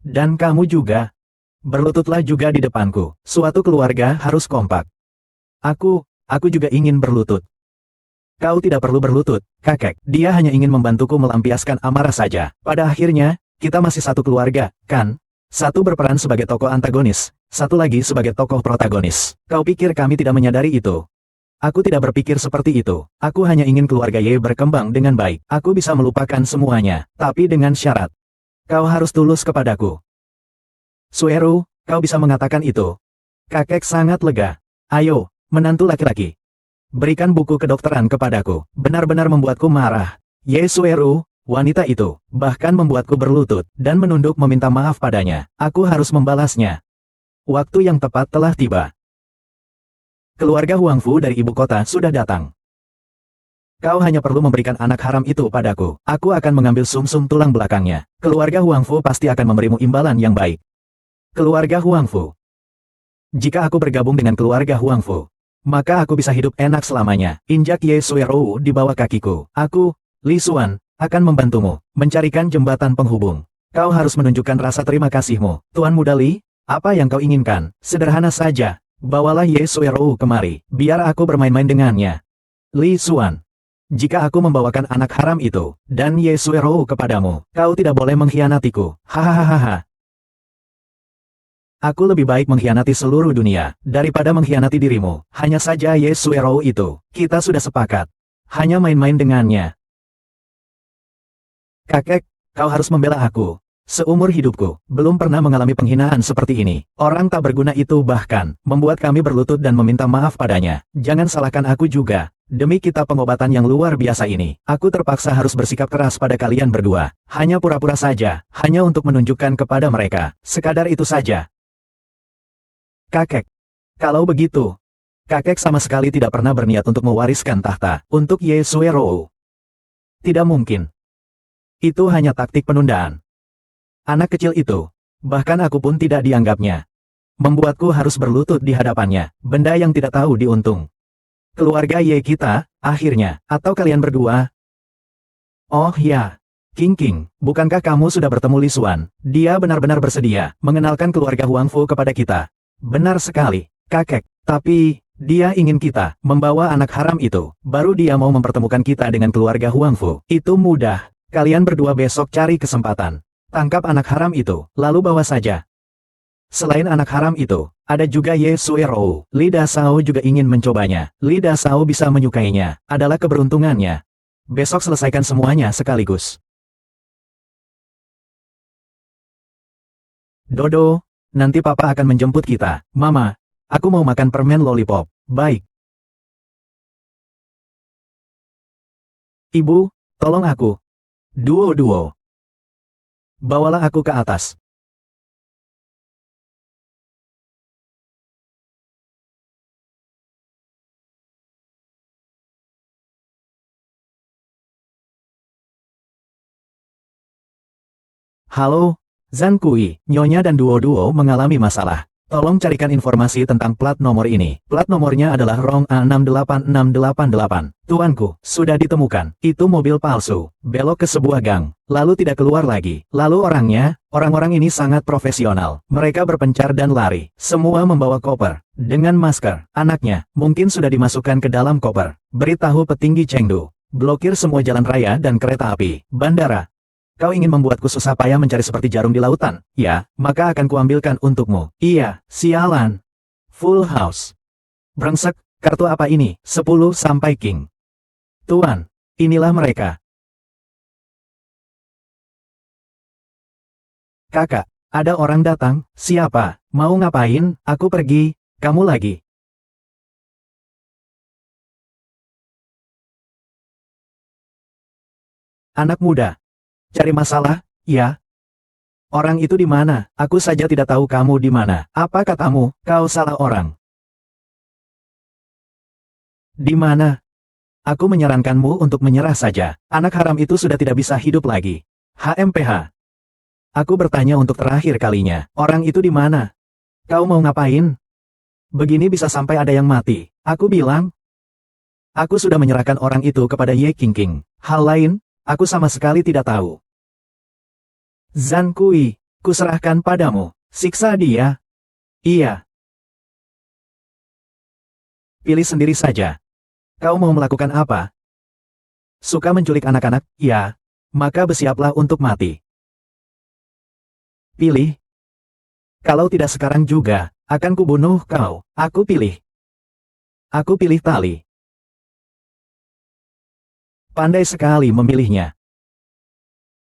dan kamu juga. Berlututlah juga di depanku. Suatu keluarga harus kompak. Aku juga ingin berlutut. Kau tidak perlu berlutut, kakek. Dia hanya ingin membantuku melampiaskan amarah saja. Pada akhirnya, kita masih satu keluarga, kan? Satu berperan sebagai tokoh antagonis, satu lagi sebagai tokoh protagonis. Kau pikir kami tidak menyadari itu? Aku tidak berpikir seperti itu. Aku hanya ingin keluarga Ye berkembang dengan baik. Aku bisa melupakan semuanya, tapi dengan syarat. Kau harus tulus kepadaku. Sueru, kau bisa mengatakan itu. Kakek sangat lega. Ayo, menantu laki-laki. Berikan buku kedokteran kepadaku. Benar-benar membuatku marah. Ye Sueru, wanita itu, bahkan membuatku berlutut, dan menunduk meminta maaf padanya. Aku harus membalasnya. Waktu yang tepat telah tiba. Keluarga Huangfu dari ibu kota sudah datang. Kau hanya perlu memberikan anak haram itu padaku. Aku akan mengambil sumsum tulang belakangnya. Keluarga Huangfu pasti akan memberimu imbalan yang baik. Keluarga Huangfu. Jika aku bergabung dengan keluarga Huangfu, maka aku bisa hidup enak selamanya. Injak Ye Suerou di bawah kakiku. Aku, Li Xuan, akan membantumu mencarikan jembatan penghubung. Kau harus menunjukkan rasa terima kasihmu. Tuan Muda Li, apa yang kau inginkan? Sederhana saja. Bawalah Ye Suerou kemari. Biar aku bermain-main dengannya. Li Xuan. Jika aku membawakan anak haram itu, dan Ye Suerou kepadamu, kau tidak boleh mengkhianatiku. Hahaha. Aku lebih baik mengkhianati seluruh dunia, daripada mengkhianati dirimu. Hanya saja Ye Suerou itu, kita sudah sepakat. Hanya main-main dengannya. Kakek, kau harus membela aku. Seumur hidupku, belum pernah mengalami penghinaan seperti ini. Orang tak berguna itu bahkan, membuat kami berlutut dan meminta maaf padanya. Jangan salahkan aku juga. Demi kita pengobatan yang luar biasa ini, aku terpaksa harus bersikap keras pada kalian berdua. Hanya pura-pura saja, hanya untuk menunjukkan kepada mereka. Sekadar itu saja. Kakek. Kalau begitu, kakek sama sekali tidak pernah berniat untuk mewariskan tahta untuk Ye Suerou. Tidak mungkin. Itu hanya taktik penundaan. Anak kecil itu, bahkan aku pun tidak dianggapnya. Membuatku harus berlutut di hadapannya, benda yang tidak tahu diuntung. Keluarga Ye kita, akhirnya, atau kalian berdua? Oh ya, King, bukankah kamu sudah bertemu Li Xuan? Dia benar-benar bersedia mengenalkan keluarga Huangfu kepada kita. Benar sekali, kakek, tapi, dia ingin kita membawa anak haram itu, baru dia mau mempertemukan kita dengan keluarga Huangfu. Itu mudah, kalian berdua besok cari kesempatan. Tangkap anak haram itu, lalu bawa saja. Selain anak haram itu, ada juga Ye Suerou. Li Dasao juga ingin mencobanya. Li Dasao bisa menyukainya, adalah keberuntungannya. Besok selesaikan semuanya sekaligus. Dodo, nanti papa akan menjemput kita. Mama, aku mau makan permen lollipop. Baik. Ibu, tolong aku. Duo. Bawalah aku ke atas. Halo, Zhang Kui, Nyonya dan Duo mengalami masalah. Tolong carikan informasi tentang plat nomor ini. Plat nomornya adalah Rong A68688. Tuanku, sudah ditemukan. Itu mobil palsu. Belok ke sebuah gang. Lalu tidak keluar lagi. Lalu orang-orang ini sangat profesional. Mereka berpencar dan lari. Semua membawa koper. Dengan masker. Anaknya, mungkin sudah dimasukkan ke dalam koper. Beritahu petinggi Chengdu. Blokir semua jalan raya dan kereta api. Bandara. Kau ingin membuatku susah payah mencari seperti jarum di lautan? Ya, maka akan kuambilkan untukmu. Iya, sialan. Full house. Brengsek, kartu apa ini? 10 sampai king. Tuan, inilah mereka. Kakak, ada orang datang. Siapa? Mau ngapain? Aku pergi, kamu lagi. Anak muda. Cari masalah, ya? Orang itu di mana? Aku saja tidak tahu kamu di mana. Apa katamu? Kau salah orang. Di mana? Aku menyarankanmu untuk menyerah saja. Anak haram itu sudah tidak bisa hidup lagi. HMPH. Aku bertanya untuk terakhir kalinya. Orang itu di mana? Kau mau ngapain? Begini bisa sampai ada yang mati. Aku bilang. Aku sudah menyerahkan orang itu kepada Ye Qingqing. Hal lain, aku sama sekali tidak tahu. Zhang Kui, kuserahkan padamu. Siksa dia. Iya. Pilih sendiri saja. Kau mau melakukan apa? Suka menculik anak-anak? Ya. Maka bersiaplah untuk mati. Pilih. Kalau tidak sekarang juga, akan kubunuh kau. Aku pilih. Aku pilih tali. Pandai sekali memilihnya.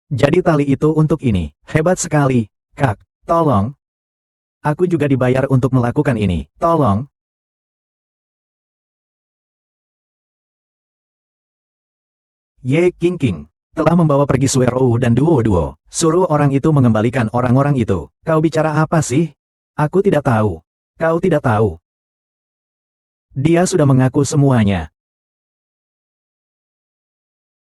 Jadi tali itu untuk ini. Hebat sekali, Kak. Tolong. Aku juga dibayar untuk melakukan ini. Tolong. Ye Qingqing telah membawa pergi Suerou dan Duo. Suruh orang itu mengembalikan orang-orang itu. Kau bicara apa sih? Aku tidak tahu. Kau tidak tahu. Dia sudah mengaku semuanya.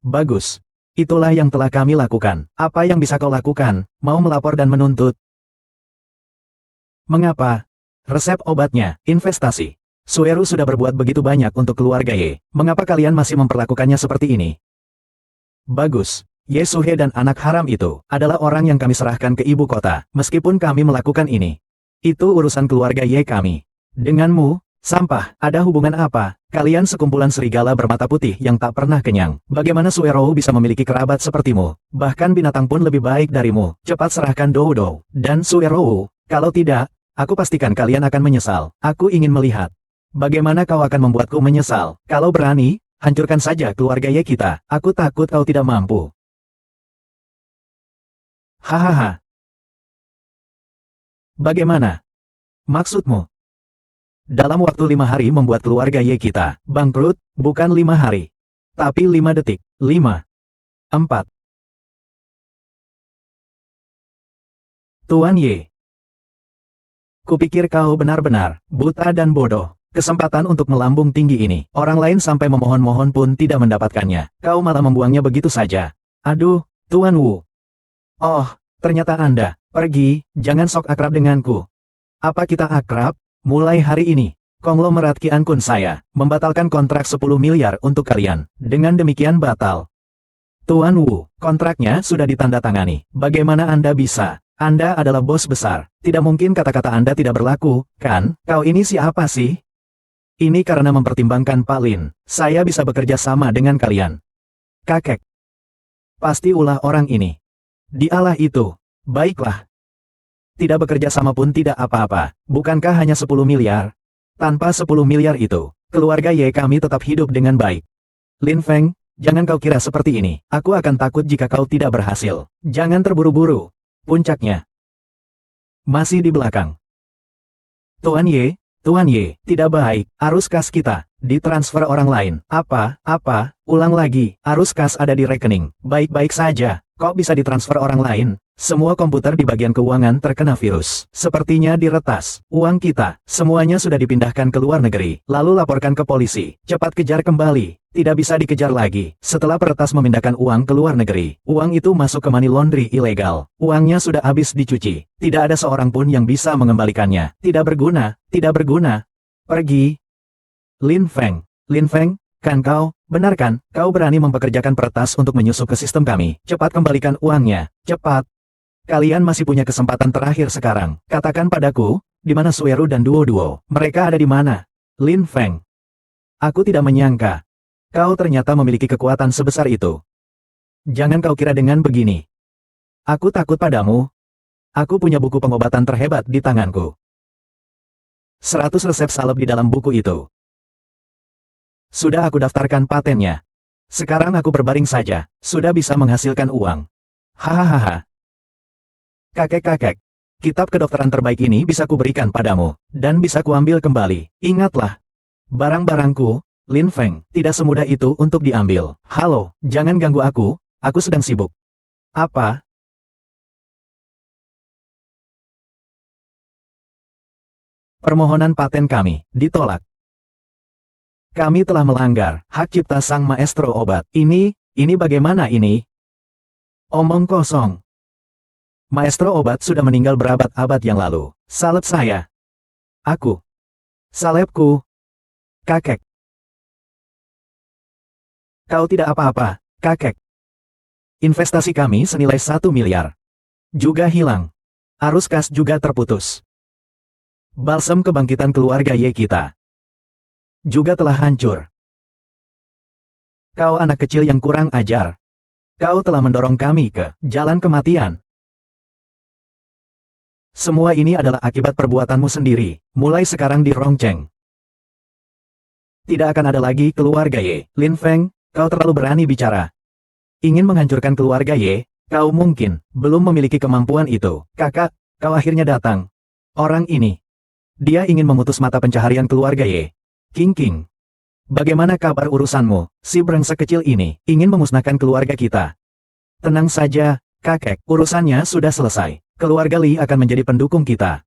Bagus. Itulah yang telah kami lakukan. Apa yang bisa kau lakukan? Mau melapor dan menuntut? Mengapa? Resep obatnya, investasi. Sueru sudah berbuat begitu banyak untuk keluarga Ye. Mengapa kalian masih memperlakukannya seperti ini? Bagus. Ye Suhe dan anak haram itu adalah orang yang kami serahkan ke ibu kota. Meskipun kami melakukan ini. Itu urusan keluarga Ye kami. Denganmu, sampah, ada hubungan apa? Kalian sekumpulan serigala bermata putih yang tak pernah kenyang. Bagaimana Suerou bisa memiliki kerabat sepertimu? Bahkan binatang pun lebih baik darimu. Cepat serahkan Dodo dan Suerou. Kalau tidak, aku pastikan kalian akan menyesal. Aku ingin melihat. Bagaimana kau akan membuatku menyesal? Kalau berani, hancurkan saja keluarga Ye kita. Aku takut kau tidak mampu. Hahaha. Bagaimana? Maksudmu? Dalam waktu 5 hari membuat keluarga Ye kita bangkrut, bukan 5 hari. Tapi 5 detik. 5. 4. Tuan Ye. Kupikir kau benar-benar buta dan bodoh. Kesempatan untuk melambung tinggi ini. Orang lain sampai memohon-mohon pun tidak mendapatkannya. Kau malah membuangnya begitu saja. Aduh, Tuan Wu. Oh, ternyata Anda. Pergi, jangan sok akrab denganku. Apa kita akrab? Mulai hari ini, konglomerat Qian Kun saya membatalkan kontrak 10 miliar untuk kalian. Dengan demikian batal. Tuan Wu, kontraknya sudah ditandatangani. Bagaimana Anda bisa? Anda adalah bos besar. Tidak mungkin kata-kata Anda tidak berlaku, kan? Kau ini siapa sih? Ini karena mempertimbangkan Pak Lin. Saya bisa bekerja sama dengan kalian. Kakek. Pasti ulah orang ini. Dialah itu. Baiklah. Tidak bekerja sama pun tidak apa-apa. Bukankah hanya 10 miliar? Tanpa 10 miliar itu, keluarga Ye kami tetap hidup dengan baik. Lin Feng, jangan kau kira seperti ini. Aku akan takut jika kau tidak berhasil. Jangan terburu-buru. Puncaknya masih di belakang. Tuan Ye, tidak baik. Arus kas kita ditransfer orang lain. Apa? Ulang lagi. Arus kas ada di rekening. Baik-baik saja. Kok bisa ditransfer orang lain? Semua komputer di bagian keuangan terkena virus. Sepertinya diretas. Uang kita, semuanya sudah dipindahkan ke luar negeri. Lalu laporkan ke polisi. Cepat kejar kembali. Tidak bisa dikejar lagi. Setelah peretas memindahkan uang ke luar negeri, uang itu masuk ke money laundry ilegal. Uangnya sudah habis dicuci. Tidak ada seorang pun yang bisa mengembalikannya. Tidak berguna. Pergi. Lin Feng, kan kau, benar kan, kau berani mempekerjakan peretas untuk menyusup ke sistem kami. Cepat kembalikan uangnya. Cepat. Kalian masih punya kesempatan terakhir sekarang. Katakan padaku, di mana Sueru dan Duo? Mereka ada di mana? Lin Feng. Aku tidak menyangka. Kau ternyata memiliki kekuatan sebesar itu. Jangan kau kira dengan begini. Aku takut padamu. Aku punya buku pengobatan terhebat di tanganku. 100 resep salep di dalam buku itu. Sudah aku daftarkan patennya. Sekarang aku berbaring saja. Sudah bisa menghasilkan uang. Hahaha. Kakek, kitab kedokteran terbaik ini bisa kuberikan padamu, dan bisa kuambil kembali. Ingatlah, barang-barangku, Lin Feng, tidak semudah itu untuk diambil. Halo, jangan ganggu aku sedang sibuk. Apa? Permohonan paten kami ditolak. Kami telah melanggar hak cipta sang maestro obat. Ini bagaimana ini? Omong kosong. Maestro obat sudah meninggal berabad-abad yang lalu. Salep saya. Aku. Salepku. Kakek. Kau tidak apa-apa, kakek. Investasi kami senilai 1 miliar. Juga hilang. Arus kas juga terputus. Balsam kebangkitan keluarga Ye kita juga telah hancur. Kau anak kecil yang kurang ajar. Kau telah mendorong kami ke jalan kematian. Semua ini adalah akibat perbuatanmu sendiri, mulai sekarang di Rongcheng. Tidak akan ada lagi keluarga Ye. Lin Feng, kau terlalu berani bicara. Ingin menghancurkan keluarga Ye, kau mungkin belum memiliki kemampuan itu. Kakak, kau akhirnya datang. Orang ini, dia ingin memutus mata pencaharian keluarga Ye. King, bagaimana kabar urusanmu? Si brengsek kecil ini ingin memusnahkan keluarga kita. Tenang saja, kakek, urusannya sudah selesai. Keluarga Li akan menjadi pendukung kita.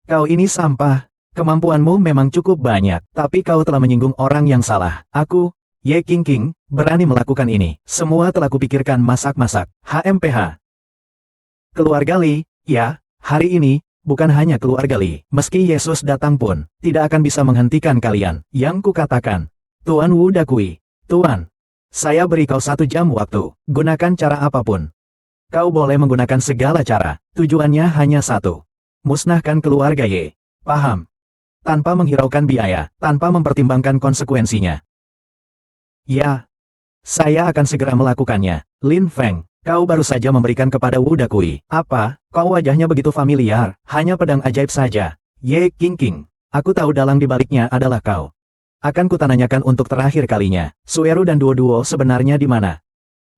Kau ini sampah. Kemampuanmu memang cukup banyak, tapi kau telah menyinggung orang yang salah. Aku, Ye King, berani melakukan ini. Semua telah kupikirkan masak-masak. HMPH. Keluarga Li, ya, hari ini, bukan hanya keluarga Li. Meski Yesus datang pun, tidak akan bisa menghentikan kalian. Yang kukatakan, Tuan Wu Dakui, Tuan, saya beri kau 1 jam waktu. Gunakan cara apapun. Kau boleh menggunakan segala cara, tujuannya hanya satu. Musnahkan keluarga Ye. Paham? Tanpa menghiraukan biaya, tanpa mempertimbangkan konsekuensinya. Ya, saya akan segera melakukannya. Lin Feng, kau baru saja memberikan kepada Wu Dakui. Apa? Kau wajahnya begitu familiar, hanya pedang ajaib saja. Ye King, aku tahu dalang di baliknya adalah kau. Akan kutanyakan untuk terakhir kalinya, Sueru dan Duo sebenarnya di mana?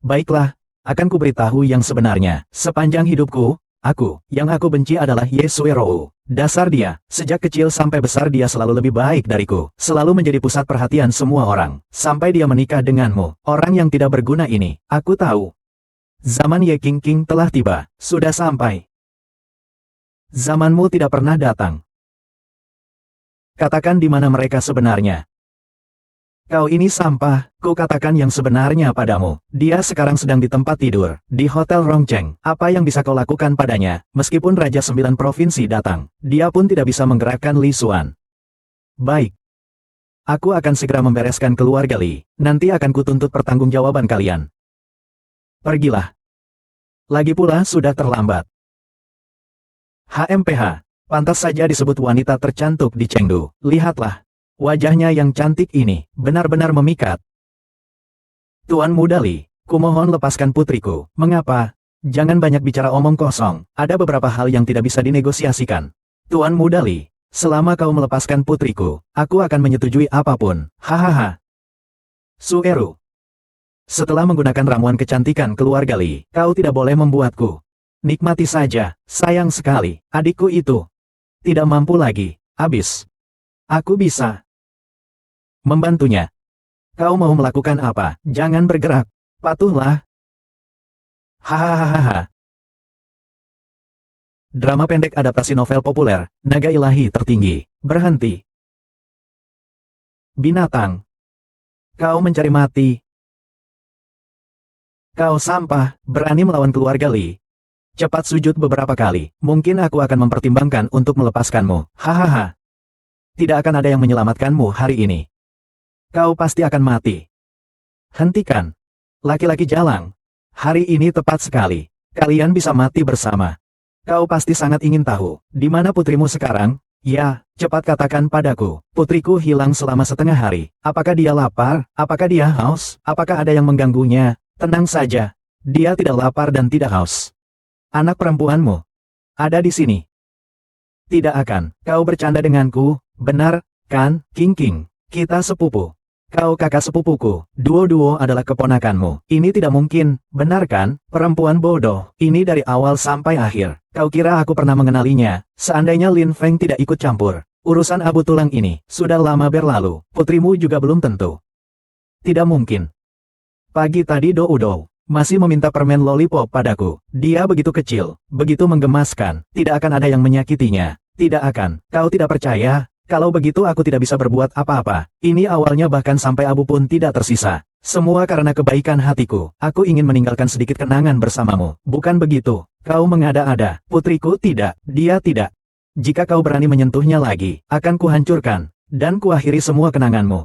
Baiklah. Akan kuberitahu yang sebenarnya. Sepanjang hidupku, yang aku benci adalah Ye Suero. Dasar dia, sejak kecil sampai besar dia selalu lebih baik dariku. Selalu menjadi pusat perhatian semua orang. Sampai dia menikah denganmu, orang yang tidak berguna ini. Aku tahu. Zaman Ye King telah tiba. Sudah sampai. Zamanmu tidak pernah datang. Katakan di mana mereka sebenarnya. Kau ini sampah, ku katakan yang sebenarnya padamu. Dia sekarang sedang di tempat tidur, di Hotel Rongcheng. Apa yang bisa kau lakukan padanya? Meskipun Raja 9 Provinsi datang, dia pun tidak bisa menggerakkan Li Xuan. Baik. Aku akan segera membereskan keluarga Li. Nanti akan kutuntut pertanggungjawaban kalian. Pergilah. Lagi pula sudah terlambat. HMPH. Pantas saja disebut wanita tercantik di Chengdu. Lihatlah. Wajahnya yang cantik ini, benar-benar memikat. Tuan Muda Li, kumohon lepaskan putriku. Mengapa? Jangan banyak bicara omong kosong, ada beberapa hal yang tidak bisa dinegosiasikan. Tuan Muda Li, selama kau melepaskan putriku, aku akan menyetujui apapun, hahaha. Sueru. Setelah menggunakan ramuan kecantikan keluarga Li, kau tidak boleh membuatku. Nikmati saja, sayang sekali, adikku itu. Tidak mampu lagi, habis. Aku bisa membantunya. Kau mau melakukan apa? Jangan bergerak. Patuhlah. Hahaha. Drama pendek adaptasi novel populer, Naga Ilahi Tertinggi. Berhenti. Binatang. Kau mencari mati. Kau sampah, berani melawan keluarga Li. Cepat sujud beberapa kali, mungkin aku akan mempertimbangkan untuk melepaskanmu. Hahaha. Tidak akan ada yang menyelamatkanmu hari ini. Kau pasti akan mati. Hentikan. Laki-laki jalang. Hari ini tepat sekali. Kalian bisa mati bersama. Kau pasti sangat ingin tahu, di mana putrimu sekarang? Ya, cepat katakan padaku. Putriku hilang selama setengah hari. Apakah dia lapar? Apakah dia haus? Apakah ada yang mengganggunya? Tenang saja. Dia tidak lapar dan tidak haus. Anak perempuanmu ada di sini. Tidak akan. Kau bercanda denganku, benar, kan, King King? Kita sepupu. Kau kakak sepupuku, Duo-Duo adalah keponakanmu. Ini tidak mungkin, benar kan? Perempuan bodoh, ini dari awal sampai akhir. Kau kira aku pernah mengenalinya, seandainya Lin Feng tidak ikut campur. Urusan abu tulang ini, sudah lama berlalu, putrimu juga belum tentu. Tidak mungkin. Pagi tadi Do-Udo masih meminta permen lollipop padaku. Dia begitu kecil, begitu menggemaskan, tidak akan ada yang menyakitinya. Tidak akan, kau tidak percaya? Kalau begitu aku tidak bisa berbuat apa-apa. Ini awalnya bahkan sampai abu pun tidak tersisa. Semua karena kebaikan hatiku. Aku ingin meninggalkan sedikit kenangan bersamamu. Bukan begitu. Kau mengada-ada. Putriku tidak. Dia tidak. Jika kau berani menyentuhnya lagi, akan kuhancurkan. Dan kuakhiri semua kenanganmu.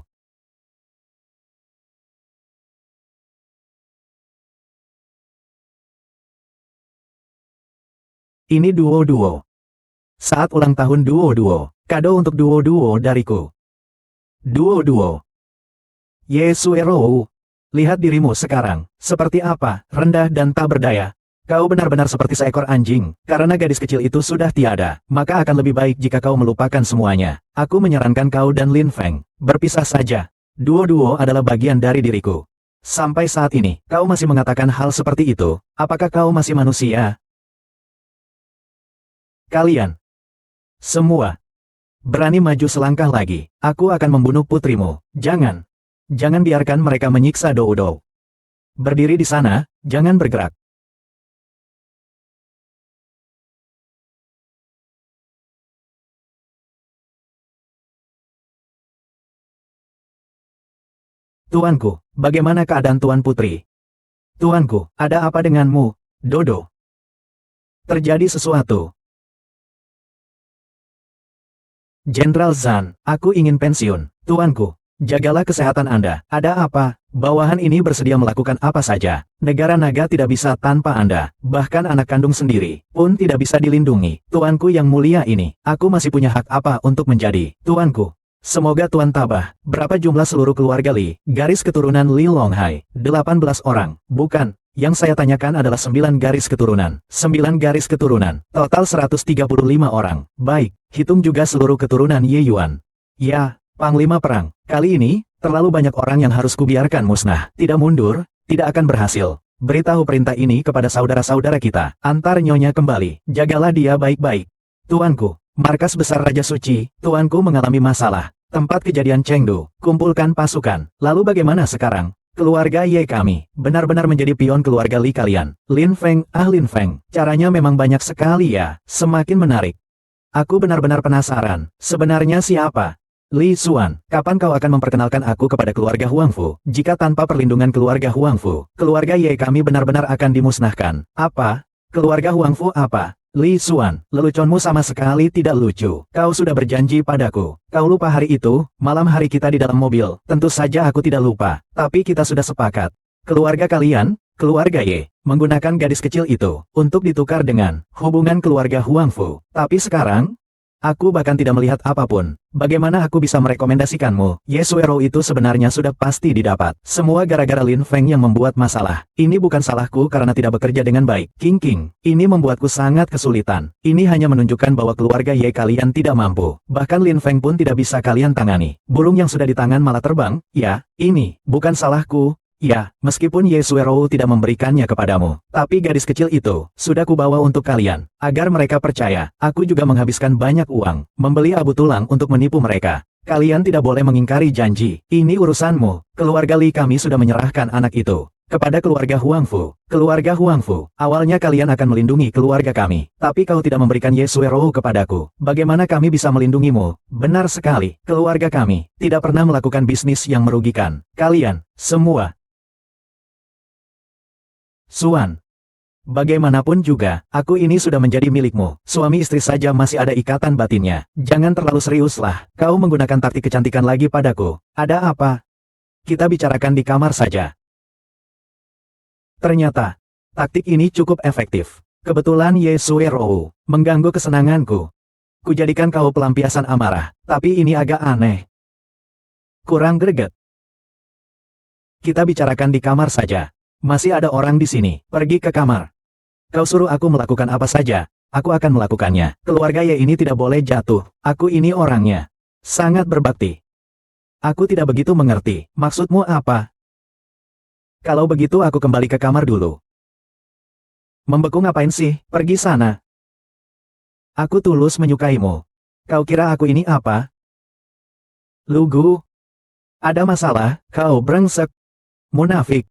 Ini Duo-Duo. Saat ulang tahun Duo-Duo. Kado untuk Duo-Duo dariku. Duo-Duo. Yesuero. Lihat dirimu sekarang. Seperti apa, rendah dan tak berdaya. Kau benar-benar seperti seekor anjing. Karena gadis kecil itu sudah tiada, maka akan lebih baik jika kau melupakan semuanya. Aku menyarankan kau dan Lin Feng berpisah saja. Duo-Duo adalah bagian dari diriku. Sampai saat ini, kau masih mengatakan hal seperti itu. Apakah kau masih manusia? Kalian semua berani maju selangkah lagi, aku akan membunuh putrimu. Jangan. Jangan biarkan mereka menyiksa Do-Udo. Berdiri di sana, jangan bergerak. Tuanku, bagaimana keadaan Tuan Putri? Tuanku, ada apa denganmu, Dodo? Terjadi sesuatu. Jenderal Zan, aku ingin pensiun. Tuanku, jagalah kesehatan Anda. Ada apa? Bawahan ini bersedia melakukan apa saja. Negara naga tidak bisa tanpa Anda. Bahkan anak kandung sendiri pun tidak bisa dilindungi. Tuanku yang mulia ini, aku masih punya hak apa untuk menjadi Tuanku? Semoga Tuan tabah. Berapa jumlah seluruh keluarga Li? Garis keturunan Li Longhai. 18 orang. Bukan. Yang saya tanyakan adalah 9 garis keturunan. 9 garis keturunan. Total 135 orang. Baik, hitung juga seluruh keturunan Ye Yuan. Ya, Panglima Perang. Kali ini, terlalu banyak orang yang harus kubiarkan musnah. Tidak mundur, tidak akan berhasil. Beritahu perintah ini kepada saudara-saudara kita. Antar nyonya kembali. Jagalah dia baik-baik. Tuanku, markas besar Raja Suci, tuanku mengalami masalah. Tempat kejadian Chengdu. Kumpulkan pasukan. Lalu bagaimana sekarang? Keluarga Ye kami, benar-benar menjadi pion keluarga Li kalian. Lin Feng, Lin Feng, caranya memang banyak sekali ya, semakin menarik. Aku benar-benar penasaran, sebenarnya siapa? Li Xuan, kapan kau akan memperkenalkan aku kepada keluarga Huangfu? Jika tanpa perlindungan keluarga Huangfu, keluarga Ye kami benar-benar akan dimusnahkan. Apa? Keluarga Huangfu apa? Li Xuan, leluconmu sama sekali tidak lucu. Kau sudah berjanji padaku. Kau lupa hari itu, malam hari kita di dalam mobil. Tentu saja aku tidak lupa. Tapi kita sudah sepakat. Keluarga kalian, keluarga Ye, menggunakan gadis kecil itu, untuk ditukar dengan hubungan keluarga Huangfu. Tapi sekarang, Aku bahkan tidak melihat apapun. Bagaimana aku bisa merekomendasikanmu? Yesuero itu sebenarnya sudah pasti didapat. Semua gara-gara Lin Feng yang membuat masalah. Ini bukan salahku karena tidak bekerja dengan baik. King, ini membuatku sangat kesulitan. Ini hanya menunjukkan bahwa keluarga Ye kalian tidak mampu. Bahkan Lin Feng pun tidak bisa kalian tangani. Burung yang sudah di tangan malah terbang. Ya, ini bukan salahku. Ya, meskipun Yesuero tidak memberikannya kepadamu, tapi gadis kecil itu sudah kubawa untuk kalian. Agar mereka percaya, aku juga menghabiskan banyak uang, membeli abu tulang untuk menipu mereka. Kalian tidak boleh mengingkari janji. Ini urusanmu. Keluarga Li kami sudah menyerahkan anak itu kepada keluarga Huangfu. Keluarga Huangfu, awalnya kalian akan melindungi keluarga kami. Tapi kau tidak memberikan Yesuero kepadaku. Bagaimana kami bisa melindungimu? Benar sekali, keluarga kami tidak pernah melakukan bisnis yang merugikan. Kalian, semua. Suan. Bagaimanapun juga, aku ini sudah menjadi milikmu. Suami istri saja masih ada ikatan batinnya. Jangan terlalu seriuslah. Kau menggunakan taktik kecantikan lagi padaku. Ada apa? Kita bicarakan di kamar saja. Ternyata, taktik ini cukup efektif. Kebetulan Yesuero mengganggu kesenanganku. Kujadikan kau pelampiasan amarah, tapi ini agak aneh. Kurang greget. Kita bicarakan di kamar saja. Masih ada orang di sini. Pergi ke kamar. Kau suruh aku melakukan apa saja, aku akan melakukannya. Keluarga Ye ini tidak boleh jatuh. Aku ini orangnya sangat berbakti. Aku tidak begitu mengerti. Maksudmu apa? Kalau begitu aku kembali ke kamar dulu. Membeku ngapain sih? Pergi sana. Aku tulus menyukaimu. Kau kira aku ini apa? Lugu? Ada masalah? Kau brengsek. Munafik.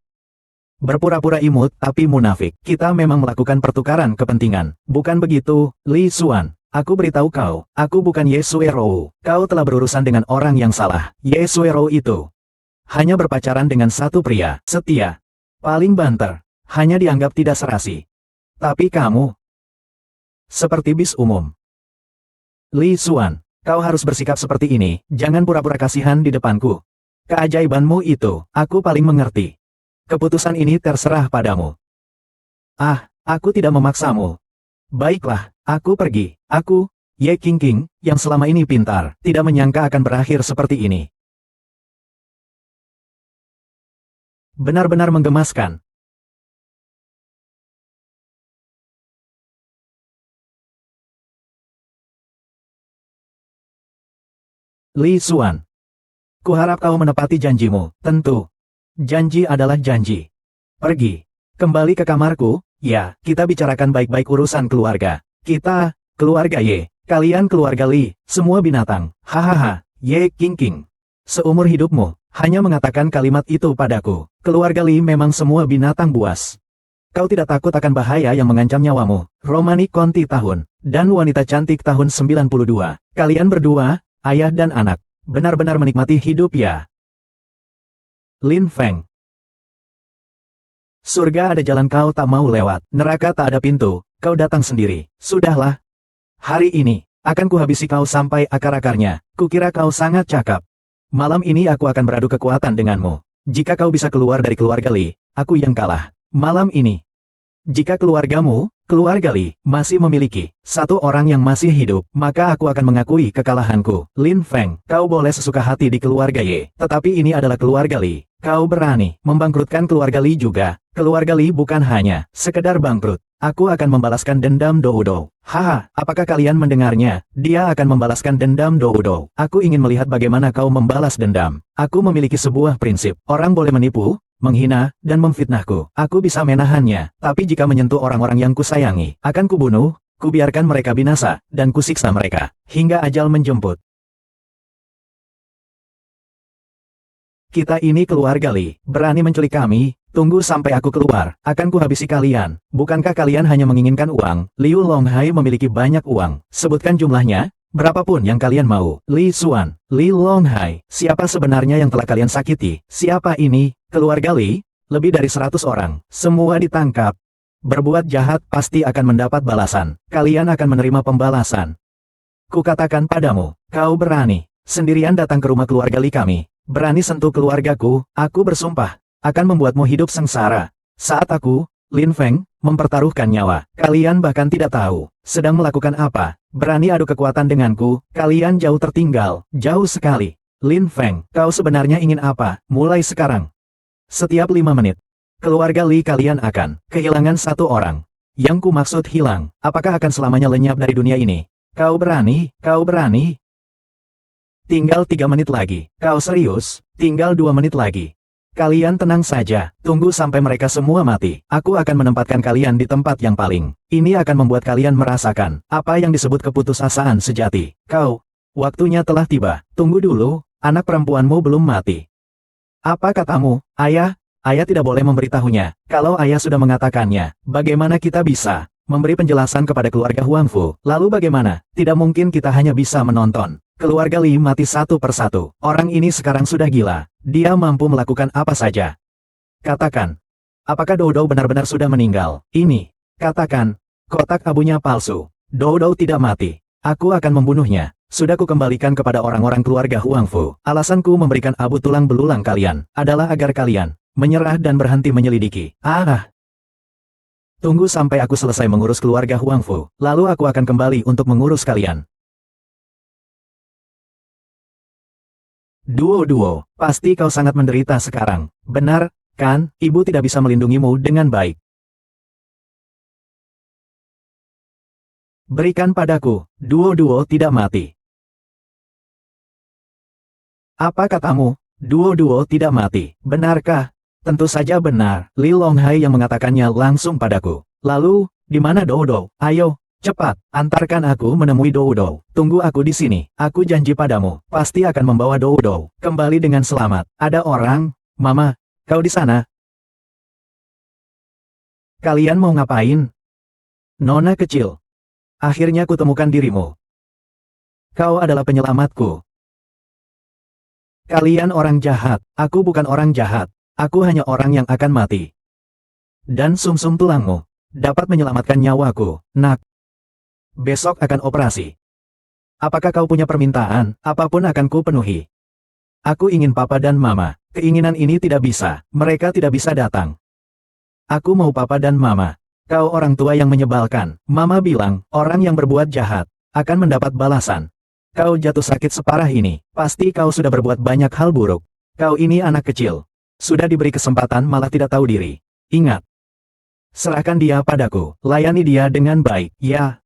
Berpura-pura imut tapi munafik. Kita memang melakukan pertukaran kepentingan. Bukan begitu, Li Xuan. Aku beritahu kau, aku bukan Yesuero. Kau telah berurusan dengan orang yang salah. Yesuero itu hanya berpacaran dengan satu pria, setia, paling banter, hanya dianggap tidak serasi. Tapi kamu seperti bis umum. Li Xuan, kau harus bersikap seperti ini, jangan pura-pura kasihan di depanku. Keajaibanmu itu, aku paling mengerti. Keputusan ini terserah padamu. Ah, aku tidak memaksamu. Baiklah, aku pergi. Aku, Ye King, yang selama ini pintar, tidak menyangka akan berakhir seperti ini. Benar-benar menggemaskan. Li Xuan. Kuharap kau menepati janjimu, tentu. Janji adalah janji. Pergi. Kembali ke kamarku, ya, kita bicarakan baik-baik urusan keluarga. Kita, keluarga Ye, kalian keluarga Li, semua binatang. Hahaha, Ye King. Seumur hidupmu, hanya mengatakan kalimat itu padaku. Keluarga Li memang semua binatang buas. Kau tidak takut akan bahaya yang mengancam nyawamu. Romani Conti tahun, dan wanita cantik tahun 92. Kalian berdua, ayah dan anak, benar-benar menikmati hidup ya. Lin Feng. Surga ada jalan kau tak mau lewat, neraka tak ada pintu, kau datang sendiri. Sudahlah. Hari ini, akan kuhabisi kau sampai akar-akarnya. Kukira kau sangat cakap. Malam ini aku akan beradu kekuatan denganmu. Jika kau bisa keluar dari keluarga Li, aku yang kalah. Malam ini. Jika keluarga Li, masih memiliki satu orang yang masih hidup, maka aku akan mengakui kekalahanku. Lin Feng, kau boleh sesuka hati di keluarga Ye, tetapi ini adalah keluarga Li. Kau berani membangkrutkan keluarga Li juga. Keluarga Li bukan hanya sekedar bangkrut. Aku akan membalaskan dendam Doudo. Haha, apakah kalian mendengarnya? Dia akan membalaskan dendam Doudo. Aku ingin melihat bagaimana kau membalas dendam. Aku memiliki sebuah prinsip. Orang boleh menipu, menghina, dan memfitnahku. Aku bisa menahannya, tapi jika menyentuh orang-orang yang kusayangi, akan kubunuh, kubiarkan mereka binasa, dan kusiksa mereka, hingga ajal menjemput. Kita ini keluarga Li, berani menculik kami, tunggu sampai aku keluar, akan kuhabisi kalian. Bukankah kalian hanya menginginkan uang? Liu Longhai memiliki banyak uang, sebutkan jumlahnya, berapapun yang kalian mau. Li Xuan, Li Longhai, siapa sebenarnya yang telah kalian sakiti? Siapa ini? Keluarga Li, lebih dari 100 orang, semua ditangkap. Berbuat jahat pasti akan mendapat balasan. Kalian akan menerima pembalasan. Kukatakan padamu, kau berani sendirian datang ke rumah keluarga Li kami. Berani sentuh keluargaku, aku bersumpah, akan membuatmu hidup sengsara. Saat aku, Lin Feng, mempertaruhkan nyawa. Kalian bahkan tidak tahu sedang melakukan apa. Berani adu kekuatan denganku, kalian jauh tertinggal, jauh sekali. Lin Feng, kau sebenarnya ingin apa? Mulai sekarang. Setiap 5 menit, keluarga Li kalian akan kehilangan satu orang. Yang ku maksud hilang, apakah akan selamanya lenyap dari dunia ini? Kau berani? Kau berani? Tinggal 3 menit lagi. Kau serius? Tinggal 2 menit lagi. Kalian tenang saja, tunggu sampai mereka semua mati. Aku akan menempatkan kalian di tempat yang paling. Ini akan membuat kalian merasakan apa yang disebut keputusasaan sejati. Kau, waktunya telah tiba. Tunggu dulu, anak perempuanmu belum mati. Apa katamu, ayah? Ayah tidak boleh memberitahunya. Kalau ayah sudah mengatakannya, bagaimana kita bisa memberi penjelasan kepada keluarga Huangfu? Lalu bagaimana? Tidak mungkin kita hanya bisa menonton keluarga Li mati satu persatu. Orang ini sekarang sudah gila. Dia mampu melakukan apa saja. Katakan, apakah Doudou benar-benar sudah meninggal? Ini, katakan, kotak abunya palsu. Doudou tidak mati. Aku akan membunuhnya. Sudah kukembalikan kepada orang-orang keluarga Huangfu. Alasanku memberikan abu tulang belulang kalian adalah agar kalian menyerah dan berhenti menyelidiki. Tunggu sampai aku selesai mengurus keluarga Huangfu. Lalu aku akan kembali untuk mengurus kalian. Duo, pasti kau sangat menderita sekarang. Benar, kan? Ibu tidak bisa melindungimu dengan baik. Berikan padaku, Duo tidak mati. Apa katamu? Duo tidak mati. Benarkah? Tentu saja benar. Li Longhai yang mengatakannya langsung padaku. Lalu, di mana Doudou? Ayo, cepat, antarkan aku menemui Doudou. Tunggu aku di sini. Aku janji padamu, pasti akan membawa Doudou kembali dengan selamat. Ada orang? Mama, kau di sana? Kalian mau ngapain? Nona kecil. Akhirnya kutemukan dirimu. Kau adalah penyelamatku. Kalian orang jahat. Aku bukan orang jahat. Aku hanya orang yang akan mati. Dan sumsum tulangmu dapat menyelamatkan nyawaku, nak. Besok akan operasi. Apakah kau punya permintaan? Apapun akan ku penuhi. Aku ingin papa dan mama. Keinginan ini tidak bisa. Mereka tidak bisa datang. Aku mau papa dan mama. Kau orang tua yang menyebalkan. Mama bilang, orang yang berbuat jahat akan mendapat balasan. Kau jatuh sakit separah ini. Pasti kau sudah berbuat banyak hal buruk. Kau ini anak kecil. Sudah diberi kesempatan malah tidak tahu diri. Ingat. Serahkan dia padaku. Layani dia dengan baik. Ya.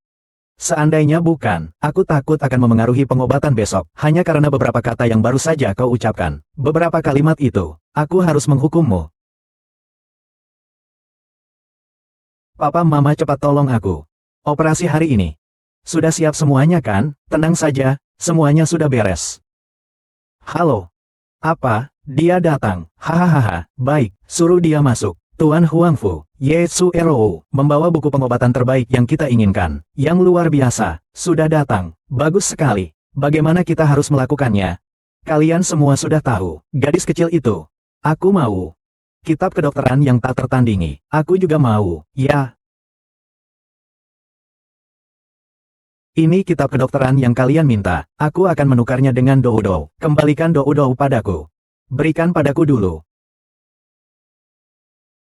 Seandainya bukan, aku takut akan memengaruhi pengobatan besok, hanya karena beberapa kata yang baru saja kau ucapkan. Beberapa kalimat itu, aku harus menghukummu. Papa Mama cepat tolong aku. Operasi hari ini. Sudah siap semuanya kan? Tenang saja, semuanya sudah beres. Halo. Apa? Dia datang. Hahaha, baik, suruh dia masuk. Tuan Huangfu, Ye Suerou, membawa buku pengobatan terbaik yang kita inginkan. Yang luar biasa, sudah datang. Bagus sekali. Bagaimana kita harus melakukannya? Kalian semua sudah tahu, gadis kecil itu. Aku mau. Kitab kedokteran yang tak tertandingi. Aku juga mau, ya. Ini kitab kedokteran yang kalian minta. Aku akan menukarnya dengan Doudou. Kembalikan Doudou padaku. Berikan padaku dulu.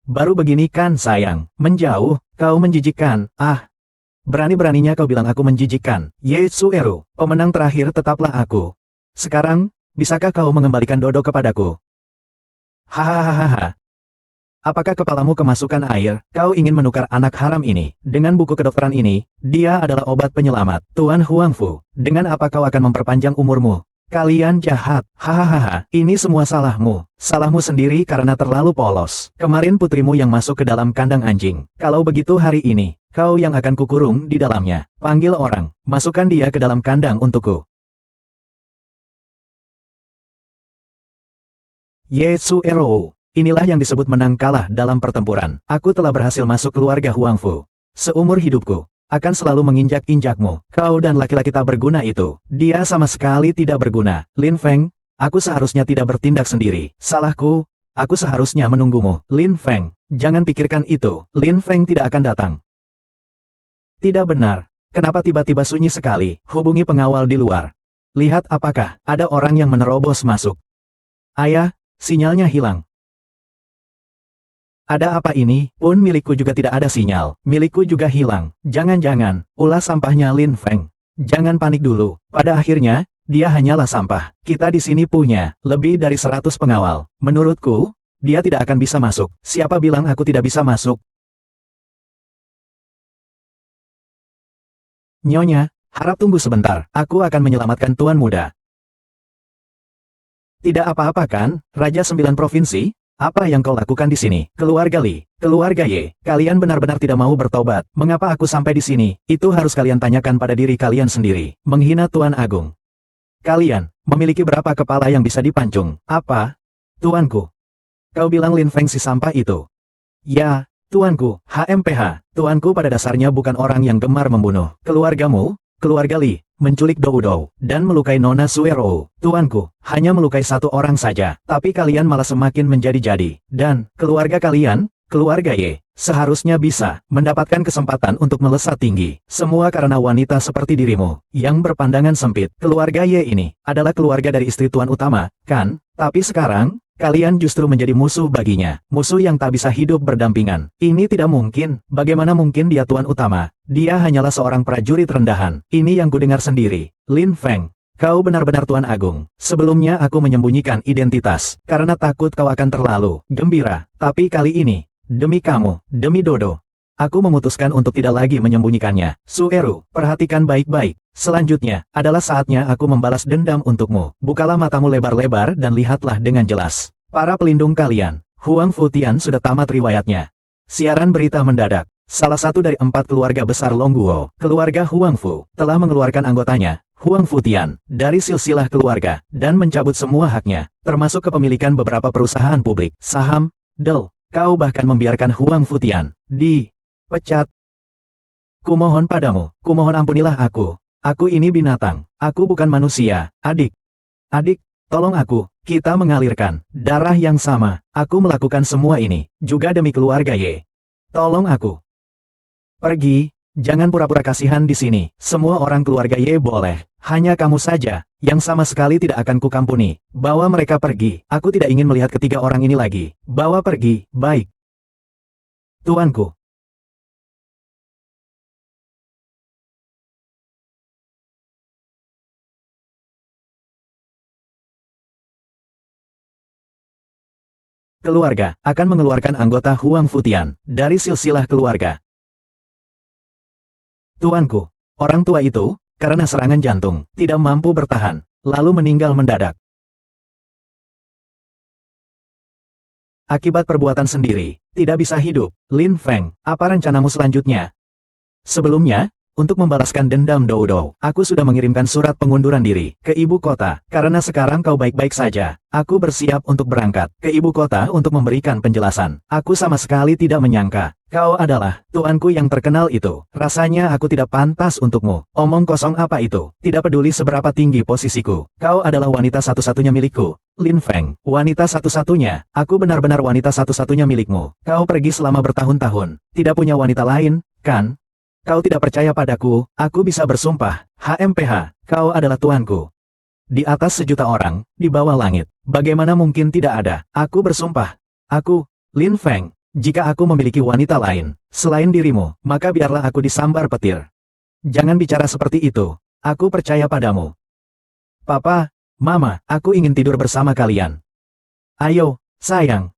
Baru begini kan sayang, menjauh, kau menjijikkan, Berani-beraninya kau bilang aku menjijikkan. Ye Sueru, pemenang terakhir tetaplah aku. Sekarang, bisakah kau mengembalikan Dodo kepadaku? Hahaha. Apakah kepalamu kemasukan air? Kau ingin menukar anak haram ini? Dengan buku kedokteran ini, dia adalah obat penyelamat. Tuan Huangfu, dengan apa kau akan memperpanjang umurmu? Kalian jahat, hahaha, ini semua salahmu. Salahmu sendiri karena terlalu polos. Kemarin putrimu yang masuk ke dalam kandang anjing. Kalau begitu hari ini, kau yang akan kukurung di dalamnya. Panggil orang, masukkan dia ke dalam kandang untukku. Ye Suerou, inilah yang disebut menang kalah dalam pertempuran. Aku telah berhasil masuk keluarga Huangfu. Seumur hidupku akan selalu menginjak-injakmu. Kau dan laki-laki tak berguna itu. Dia sama sekali tidak berguna. Lin Feng, aku seharusnya tidak bertindak sendiri. Salahku, aku seharusnya menunggumu. Lin Feng, jangan pikirkan itu. Lin Feng tidak akan datang. Tidak benar. Kenapa tiba-tiba sunyi sekali? Hubungi pengawal di luar. Lihat apakah ada orang yang menerobos masuk. Ayah, sinyalnya hilang. Ada apa ini? Pun milikku juga tidak ada sinyal. Milikku juga hilang. Jangan-jangan, ulah sampahnya Lin Feng. Jangan panik dulu. Pada akhirnya, dia hanyalah sampah. Kita di sini punya lebih dari 100 pengawal. Menurutku, dia tidak akan bisa masuk. Siapa bilang aku tidak bisa masuk? Nyonya, harap tunggu sebentar. Aku akan menyelamatkan Tuan Muda. Tidak apa-apa kan, Raja 9 Provinsi? Apa yang kau lakukan di sini? Keluarga Li, keluarga Ye, kalian benar-benar tidak mau bertobat. Mengapa aku sampai di sini? Itu harus kalian tanyakan pada diri kalian sendiri. Menghina Tuan Agung. Kalian, memiliki berapa kepala yang bisa dipancung? Apa? Tuanku. Kau bilang Lin Feng si sampah itu? Ya, Tuanku, HMPH. Tuanku pada dasarnya bukan orang yang gemar membunuh. Keluargamu, keluarga Li, menculik Dou Dou, dan melukai Nona Suero. Tuanku, hanya melukai satu orang saja, tapi kalian malah semakin menjadi-jadi. Dan, keluarga kalian, keluarga Ye, seharusnya bisa mendapatkan kesempatan untuk melesat tinggi. Semua karena wanita seperti dirimu, yang berpandangan sempit. Keluarga Ye ini, adalah keluarga dari istri tuan utama, kan? Tapi sekarang, kalian justru menjadi musuh baginya. Musuh yang tak bisa hidup berdampingan. Ini tidak mungkin. Bagaimana mungkin dia tuan utama? Dia hanyalah seorang prajurit rendahan. Ini yang kudengar sendiri. Lin Feng, kau benar-benar Tuan Agung. Sebelumnya aku menyembunyikan identitas, karena takut kau akan terlalu gembira. Tapi kali ini, demi kamu, demi Dodo, aku memutuskan untuk tidak lagi menyembunyikannya. Sueru, perhatikan baik-baik. Selanjutnya, adalah saatnya aku membalas dendam untukmu. Bukalah matamu lebar-lebar dan lihatlah dengan jelas. Para pelindung kalian, Huang Futian sudah tamat riwayatnya. Siaran berita mendadak. Salah satu dari 4 keluarga besar Longguo, keluarga Huang Fu, telah mengeluarkan anggotanya, Huang Futian, dari silsilah keluarga, dan mencabut semua haknya, termasuk kepemilikan beberapa perusahaan publik, saham, del. Kau bahkan membiarkan Huang Futian dipecat. Kumohon padamu, kumohon ampunilah aku. Aku ini binatang, aku bukan manusia, adik. Adik, tolong aku, kita mengalirkan darah yang sama. Aku melakukan semua ini, juga demi keluarga Ye. Tolong aku. Pergi, jangan pura-pura kasihan di sini. Semua orang keluarga Ye boleh, hanya kamu saja, yang sama sekali tidak akan kukampuni. Bawa mereka pergi, aku tidak ingin melihat ketiga orang ini lagi. Bawa pergi, baik. Tuanku. Keluarga akan mengeluarkan anggota Huang Futian dari silsilah keluarga. Tuanku, orang tua itu, karena serangan jantung, tidak mampu bertahan, lalu meninggal mendadak. Akibat perbuatan sendiri, tidak bisa hidup. Lin Feng, apa rencanamu selanjutnya? Sebelumnya, untuk membalaskan dendam Dou Dou, aku sudah mengirimkan surat pengunduran diri ke ibu kota. Karena sekarang kau baik-baik saja, aku bersiap untuk berangkat ke ibu kota untuk memberikan penjelasan. Aku sama sekali tidak menyangka, kau adalah tuanku yang terkenal itu. Rasanya aku tidak pantas untukmu. Omong kosong apa itu? Tidak peduli seberapa tinggi posisiku. Kau adalah wanita satu-satunya milikku. Lin Feng, wanita satu-satunya. Aku benar-benar wanita satu-satunya milikmu. Kau pergi selama bertahun-tahun. Tidak punya wanita lain, kan? Kau tidak percaya padaku, aku bisa bersumpah. HMPH, kau adalah tuanku. Di atas 1.000.000 orang, di bawah langit. Bagaimana mungkin tidak ada? Aku bersumpah. Aku, Lin Feng, jika aku memiliki wanita lain, selain dirimu, maka biarlah aku disambar petir. Jangan bicara seperti itu. Aku percaya padamu. Papa, Mama, aku ingin tidur bersama kalian. Ayo, sayang,